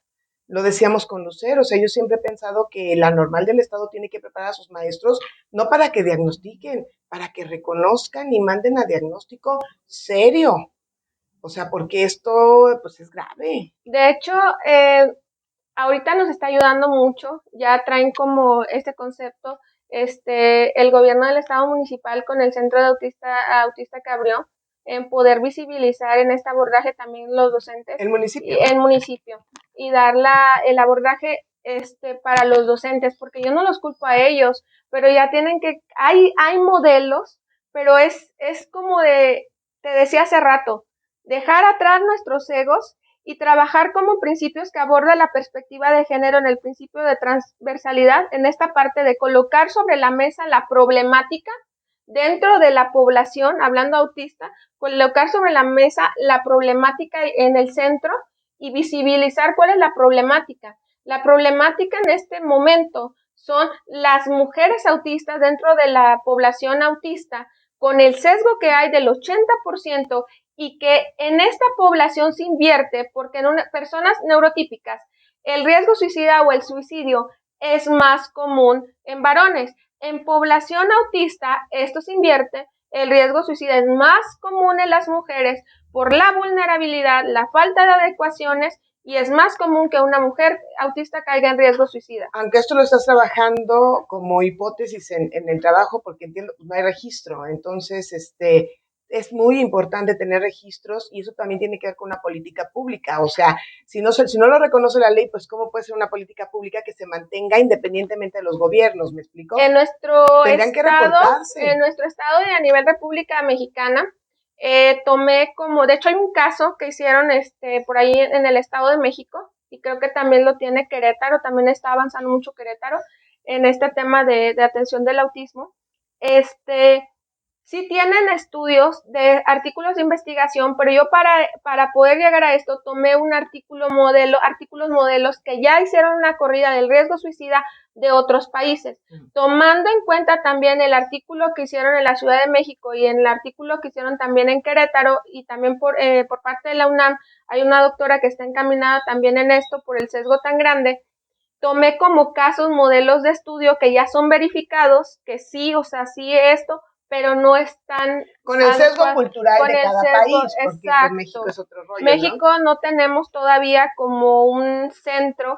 Lo decíamos con Lucero, o sea, yo siempre he pensado que la normal del Estado tiene que preparar a sus maestros, no para que diagnostiquen, para que reconozcan y manden a diagnóstico serio. O sea, porque esto, pues, es grave. De hecho, ahorita nos está ayudando mucho, ya traen como este concepto, el gobierno del Estado municipal con el Centro de Autista que abrió, en poder visibilizar en este abordaje también los docentes. El municipio. El municipio. Y dar el abordaje para los docentes, porque yo no los culpo a ellos, pero ya tienen que, hay modelos, pero es como te decía hace rato, dejar atrás nuestros egos y trabajar como principios que aborda la perspectiva de género en el principio de transversalidad, en esta parte de colocar sobre la mesa la problemática dentro de la población, hablando autista, colocar sobre la mesa la problemática en el centro y visibilizar cuál es la problemática. La problemática en este momento son las mujeres autistas dentro de la población autista, con el sesgo que hay del 80% y que en esta población se invierte porque en personas neurotípicas el riesgo suicida o el suicidio es más común en varones. En población autista esto se invierte, el riesgo suicida es más común en las mujeres por la vulnerabilidad, la falta de adecuaciones y es más común que una mujer autista caiga en riesgo suicida. Aunque esto lo estás trabajando como hipótesis en el trabajo, porque entiendo, no hay registro, entonces es muy importante tener registros y eso también tiene que ver con una política pública. O sea, si no lo reconoce la ley, pues ¿cómo puede ser una política pública que se mantenga independientemente de los gobiernos? ¿Me explico? En nuestro Tendrían que reportarse. estado y a nivel República Mexicana, tomé de hecho hay un caso que hicieron por ahí en el Estado de México, y creo que también lo tiene Querétaro, también está avanzando mucho Querétaro en este tema de atención del autismo. Sí tienen estudios de artículos de investigación, pero yo para poder llegar a esto tomé un artículos modelos que ya hicieron una corrida del riesgo suicida de otros países, tomando en cuenta también el artículo que hicieron en la Ciudad de México y en el artículo que hicieron también en Querétaro, y también por parte de la UNAM hay una doctora que está encaminada también en esto por el sesgo tan grande. Tomé como casos modelos de estudio que ya son verificados, que sí, o sea, sí esto, pero no están con el sesgo cultural con de el cada sesgo, país, porque pues, México exacto. es otro rollo, México ¿no? no tenemos todavía como un centro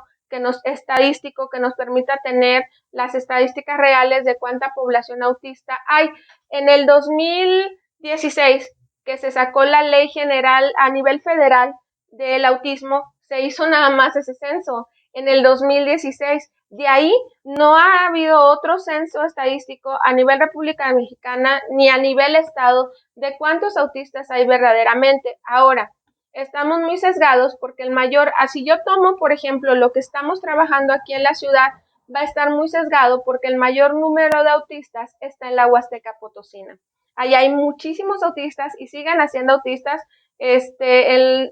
estadístico que nos permita tener las estadísticas reales de cuánta población autista hay. En el 2016, que se sacó la ley general a nivel federal del autismo, se hizo nada más ese censo en el 2016. De ahí no ha habido otro censo estadístico a nivel República Mexicana ni a nivel estado de cuántos autistas hay verdaderamente. Ahora, estamos muy sesgados porque así yo tomo, por ejemplo, lo que estamos trabajando aquí en la ciudad, va a estar muy sesgado porque el mayor número de autistas está en la Huasteca Potosina. Allá hay muchísimos autistas y siguen haciendo autistas. Este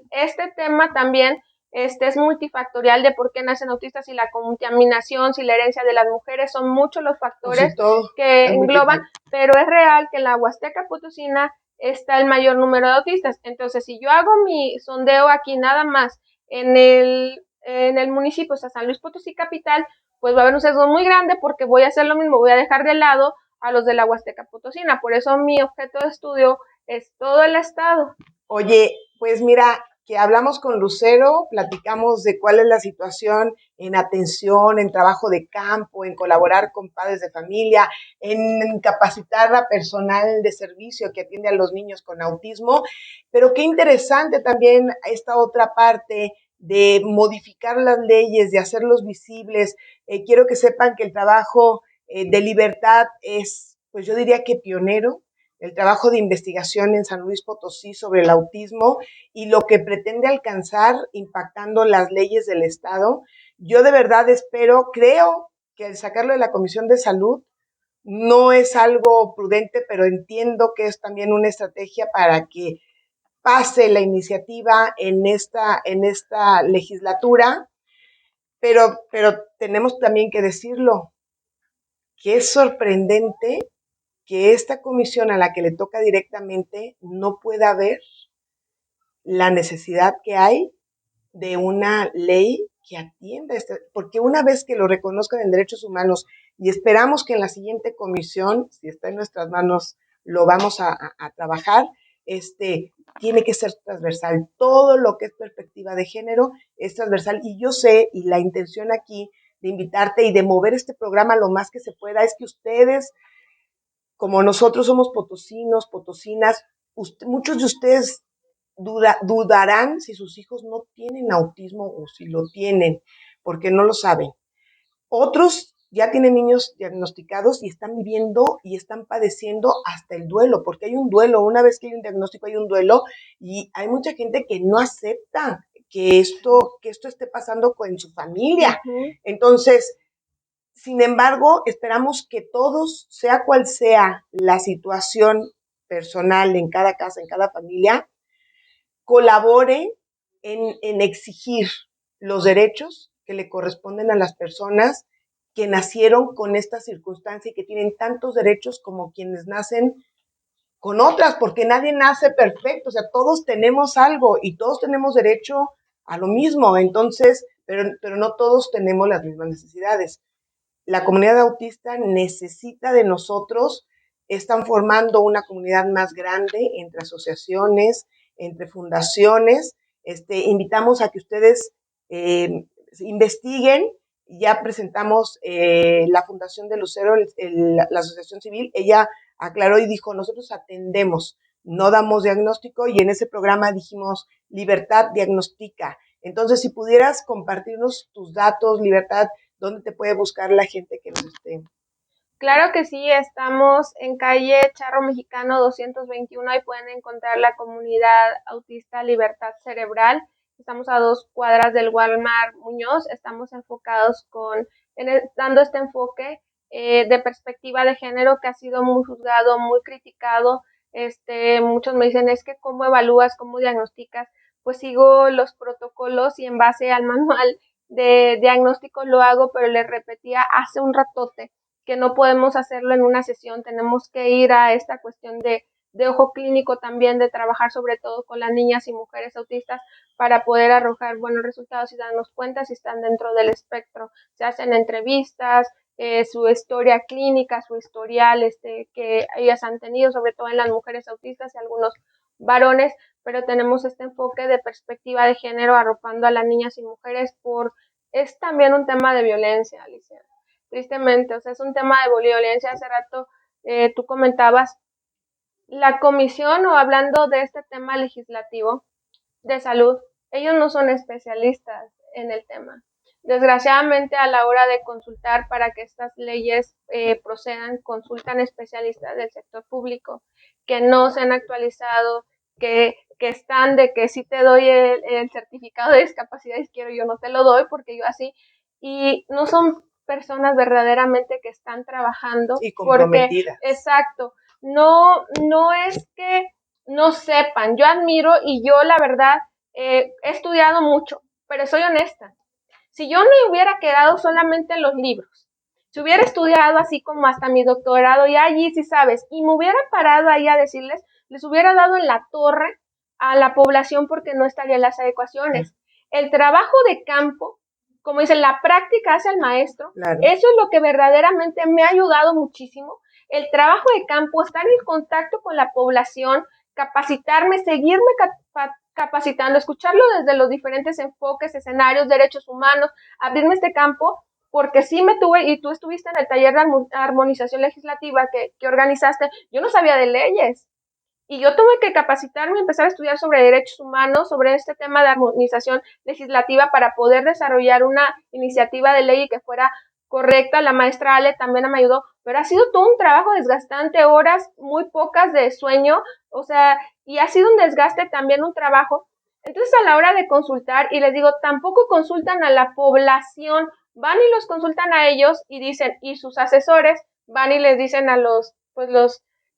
tema también es multifactorial de por qué nacen autistas, si la contaminación, si la herencia de las mujeres, son muchos los factores que engloban, pero es real que en la Huasteca Potosina está el mayor número de autistas. Entonces, si yo hago mi sondeo aquí nada más en el municipio, o sea, San Luis Potosí capital, pues va a haber un sesgo muy grande porque voy a hacer lo mismo, voy a dejar de lado a los de la Huasteca Potosina. Por eso mi objeto de estudio es todo el estado. Oye, pues mira, que hablamos con Lucero, platicamos de cuál es la situación en atención, en trabajo de campo, en colaborar con padres de familia, en capacitar a personal de servicio que atiende a los niños con autismo, pero qué interesante también esta otra parte de modificar las leyes, de hacerlos visibles. Quiero que sepan que el trabajo de Libertad es, pues yo diría que pionero, el trabajo de investigación en San Luis Potosí sobre el autismo y lo que pretende alcanzar impactando las leyes del Estado. Yo de verdad creo que el sacarlo de la Comisión de Salud no es algo prudente, pero entiendo que es también una estrategia para que pase la iniciativa en esta legislatura, pero tenemos también que decirlo, que es sorprendente que esta comisión a la que le toca directamente no pueda ver la necesidad que hay de una ley que atienda porque una vez que lo reconozcan en derechos humanos, y esperamos que en la siguiente comisión, si está en nuestras manos, lo vamos a trabajar, tiene que ser transversal. Todo lo que es perspectiva de género es transversal, y yo sé, y la intención aquí de invitarte y de mover este programa lo más que se pueda, es que ustedes, como nosotros somos potosinos, potosinas, muchos de ustedes dudarán si sus hijos no tienen autismo o si lo tienen, porque no lo saben. Otros ya tienen niños diagnosticados y están viviendo y están padeciendo hasta el duelo, porque hay un duelo, una vez que hay un diagnóstico hay un duelo, y hay mucha gente que no acepta que esto esté pasando con su familia. Entonces, sin embargo, esperamos que todos, sea cual sea la situación personal en cada casa, en cada familia, colabore en exigir los derechos que le corresponden a las personas que nacieron con esta circunstancia y que tienen tantos derechos como quienes nacen con otras, porque nadie nace perfecto, o sea, todos tenemos algo y todos tenemos derecho a lo mismo, entonces, pero no todos tenemos las mismas necesidades. La comunidad autista necesita de nosotros, están formando una comunidad más grande entre asociaciones, entre fundaciones. Invitamos a que ustedes investiguen. Ya presentamos la Fundación de Lucero, la Asociación Civil. Ella aclaró y dijo, nosotros atendemos, no damos diagnóstico, y en ese programa dijimos, Libertad diagnostica. Entonces, si pudieras compartirnos tus datos, Libertad, ¿dónde te puede buscar la gente que nos esté? Claro que sí, estamos en calle Charro Mexicano 221, ahí pueden encontrar la comunidad autista Libertad Cerebral. Estamos a 2 cuadras del Walmart Muñoz, estamos enfocados dando este enfoque de perspectiva de género que ha sido muy juzgado, muy criticado. Muchos me dicen, es que ¿cómo evalúas, cómo diagnosticas? Pues sigo los protocolos y en base al manual de diagnóstico lo hago, pero les repetía hace un ratote que no podemos hacerlo en una sesión, tenemos que ir a esta cuestión de ojo clínico también, de trabajar sobre todo con las niñas y mujeres autistas para poder arrojar buenos resultados y darnos cuenta si están dentro del espectro. Se hacen entrevistas, su historia clínica, su historial que ellas han tenido, sobre todo en las mujeres autistas y algunos varones, pero tenemos este enfoque de perspectiva de género arropando a las niñas y mujeres es también un tema de violencia, Alicia. Tristemente, o sea, es un tema de violencia. Hace rato tú comentabas la comisión o hablando de este tema legislativo de salud, ellos no son especialistas en el tema. Desgraciadamente, a la hora de consultar para que estas leyes procedan, consultan especialistas del sector público que no se han actualizado, que están de que si te doy el certificado de discapacidad izquierdo, yo no te lo doy porque yo así, y no son personas verdaderamente que están trabajando y comprometidas. Porque, exacto, no es que no sepan, yo admiro y yo la verdad he estudiado mucho, pero soy honesta. Si yo no hubiera quedado solamente en los libros, si hubiera estudiado así como hasta mi doctorado y allí sí sabes, y me hubiera parado ahí a decirles, les hubiera dado en la torre a la población porque no estarían las adecuaciones. El trabajo de campo, como dicen, la práctica hace al maestro, claro. Eso es lo que verdaderamente me ha ayudado muchísimo. El trabajo de campo, estar en contacto con la población, capacitarme, seguirme capacitando, escucharlo desde los diferentes enfoques, escenarios, derechos humanos, abrirme este campo, porque sí me tuve, y tú estuviste en el taller de armonización legislativa que organizaste, yo no sabía de leyes, y yo tuve que capacitarme y empezar a estudiar sobre derechos humanos, sobre este tema de armonización legislativa para poder desarrollar una iniciativa de ley que fuera correcta. La maestra Ale también me ayudó, pero ha sido todo un trabajo desgastante, horas muy pocas de sueño, o sea, y ha sido un desgaste también, un trabajo. Entonces, a la hora de consultar, y les digo, tampoco consultan a la población, van y los consultan a ellos y dicen, y sus asesores van y les dicen a los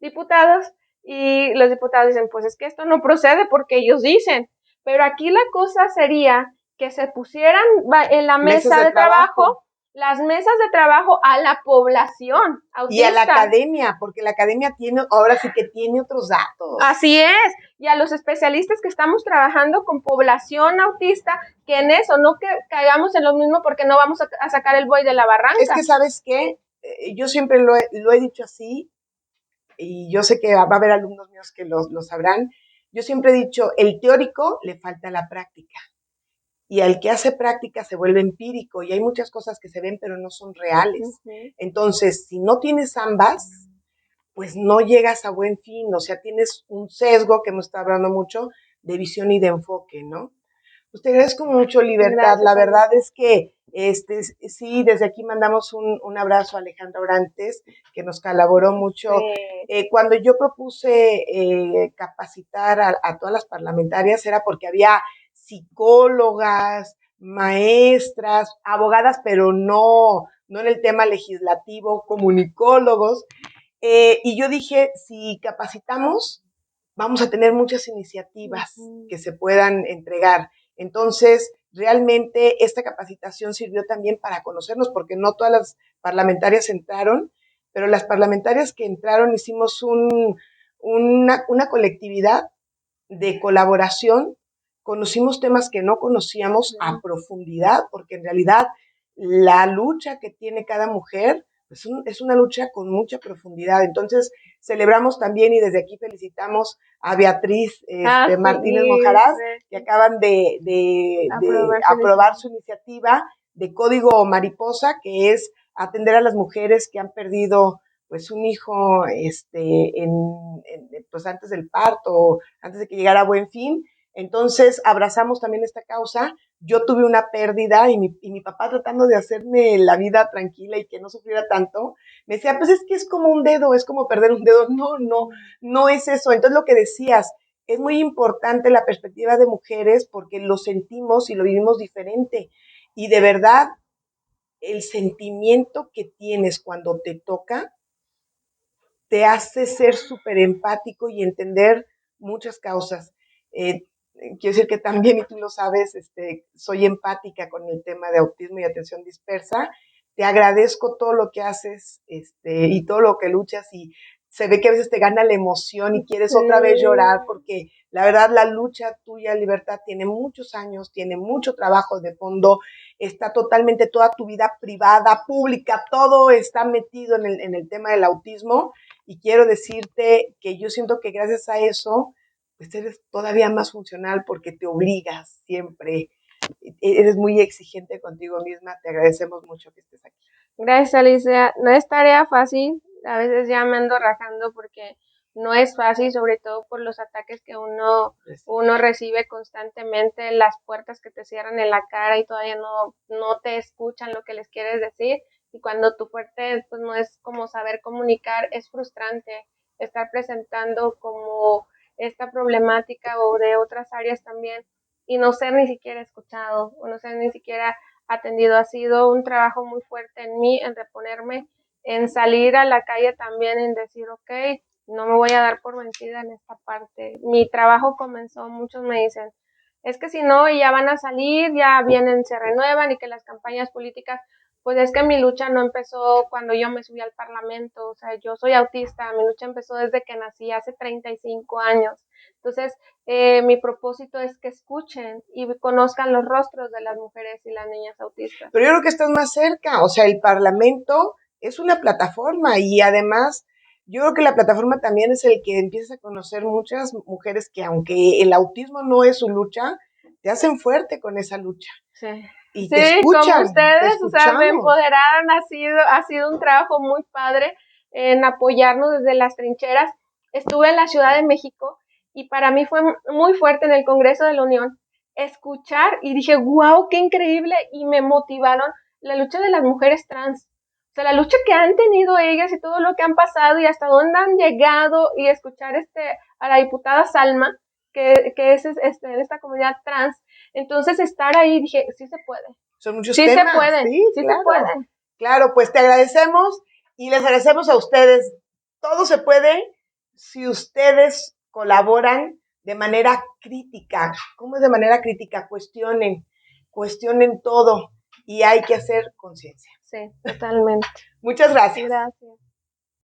diputados, y los diputados dicen, pues es que esto no procede porque ellos dicen, pero aquí la cosa sería que se pusieran en la mesa de trabajo las mesas de trabajo a la población autista. Y a la academia, porque la academia ahora sí que tiene otros datos. Así es, y a los especialistas que estamos trabajando con población autista, que en eso no que caigamos en lo mismo porque no vamos a sacar el buey de la barranca. Es que, ¿sabes qué? Yo siempre lo he dicho así, y yo sé que va a haber alumnos míos que lo sabrán. Yo siempre he dicho, el teórico le falta la práctica. Y al que hace práctica se vuelve empírico, y hay muchas cosas que se ven pero no son reales. Entonces, si no tienes ambas, pues no llegas a buen fin, o sea, tienes un sesgo, que hemos estado hablando mucho, de visión y de enfoque, ¿no? Pues te agradezco mucho, Libertad. Gracias, la verdad es que sí, desde aquí mandamos un abrazo a Alejandra Orantes, que nos colaboró mucho. Sí. Cuando yo propuse capacitar a todas las parlamentarias era porque había psicólogas, maestras, abogadas, pero no en el tema legislativo, comunicólogos. Y yo dije, si capacitamos, vamos a tener muchas iniciativas que se puedan entregar. Entonces, realmente esta capacitación sirvió también para conocernos, porque no todas las parlamentarias entraron, pero las parlamentarias que entraron hicimos una colectividad de colaboración, conocimos temas que no conocíamos a profundidad, porque en realidad la lucha que tiene cada mujer es una lucha con mucha profundidad. Entonces, celebramos también y desde aquí felicitamos a Beatriz Martínez Monjaraz, que acaban de aprobar su iniciativa de Código Mariposa, que es atender a las mujeres que han perdido pues un hijo pues antes del parto, antes de que llegara a buen fin. Entonces abrazamos también esta causa. Yo tuve una pérdida y mi papá, tratando de hacerme la vida tranquila y que no sufriera tanto, me decía, pues es que es como un dedo, es como perder un dedo. No es eso. Entonces lo que decías, es muy importante la perspectiva de mujeres porque lo sentimos y lo vivimos diferente. Y de verdad, el sentimiento que tienes cuando te toca te hace ser súper empático y entender muchas causas. Quiero decir que también, y tú lo sabes, soy empática con el tema de autismo y atención dispersa. Te agradezco todo lo que haces y todo lo que luchas, y se ve que a veces te gana la emoción y quieres otra vez llorar, porque la verdad la lucha tuya, Libertad, tiene muchos años, tiene mucho trabajo de fondo, está totalmente toda tu vida privada, pública, todo está metido en el tema del autismo. Y quiero decirte que yo siento que gracias a eso, pues eres todavía más funcional porque te obligas siempre. Eres muy exigente contigo misma. Te agradecemos mucho que estés aquí. Gracias, Alicia. No es tarea fácil. A veces ya me ando rajando porque no es fácil, sobre todo por los ataques que uno recibe constantemente, las puertas que te cierran en la cara y todavía no te escuchan lo que les quieres decir. Y cuando tu fuerte pues no es como saber comunicar, es frustrante estar presentando como esta problemática o de otras áreas también y no ser ni siquiera escuchado o no ser ni siquiera atendido. Ha sido un trabajo muy fuerte en mí, en reponerme, en salir a la calle también, en decir, ok, no me voy a dar por vencida en esta parte. Mi trabajo comenzó, muchos me dicen, es que si no, ya van a salir, ya vienen, se renuevan y que las campañas políticas, pues es que mi lucha no empezó cuando yo me subí al Parlamento, o sea, yo soy autista, mi lucha empezó desde que nací, hace 35 años. Entonces, mi propósito es que escuchen y conozcan los rostros de las mujeres y las niñas autistas. Pero yo creo que estás más cerca, o sea, el Parlamento es una plataforma y además yo creo que la plataforma también es el que empieza a conocer muchas mujeres que, aunque el autismo no es su lucha, te hacen fuerte con esa lucha. Sí. Y sí, te escuchan, como ustedes, te o sea, me empoderaron, ha sido un trabajo muy padre en apoyarnos desde las trincheras. Estuve en la Ciudad de México y para mí fue muy fuerte en el Congreso de la Unión escuchar y dije, wow, qué increíble, y me motivaron la lucha de las mujeres trans. O sea, la lucha que han tenido ellas y todo lo que han pasado y hasta dónde han llegado, y escuchar a la diputada Salma, que es en esta comunidad trans. Entonces, estar ahí, dije, sí se puede. Son muchos temas. Se puede, sí claro. Se puede. Claro, pues te agradecemos y les agradecemos a ustedes. Todo se puede si ustedes colaboran de manera crítica. ¿Cómo es de manera crítica? Cuestionen todo y hay que hacer conciencia. Sí, totalmente. Muchas gracias. Gracias.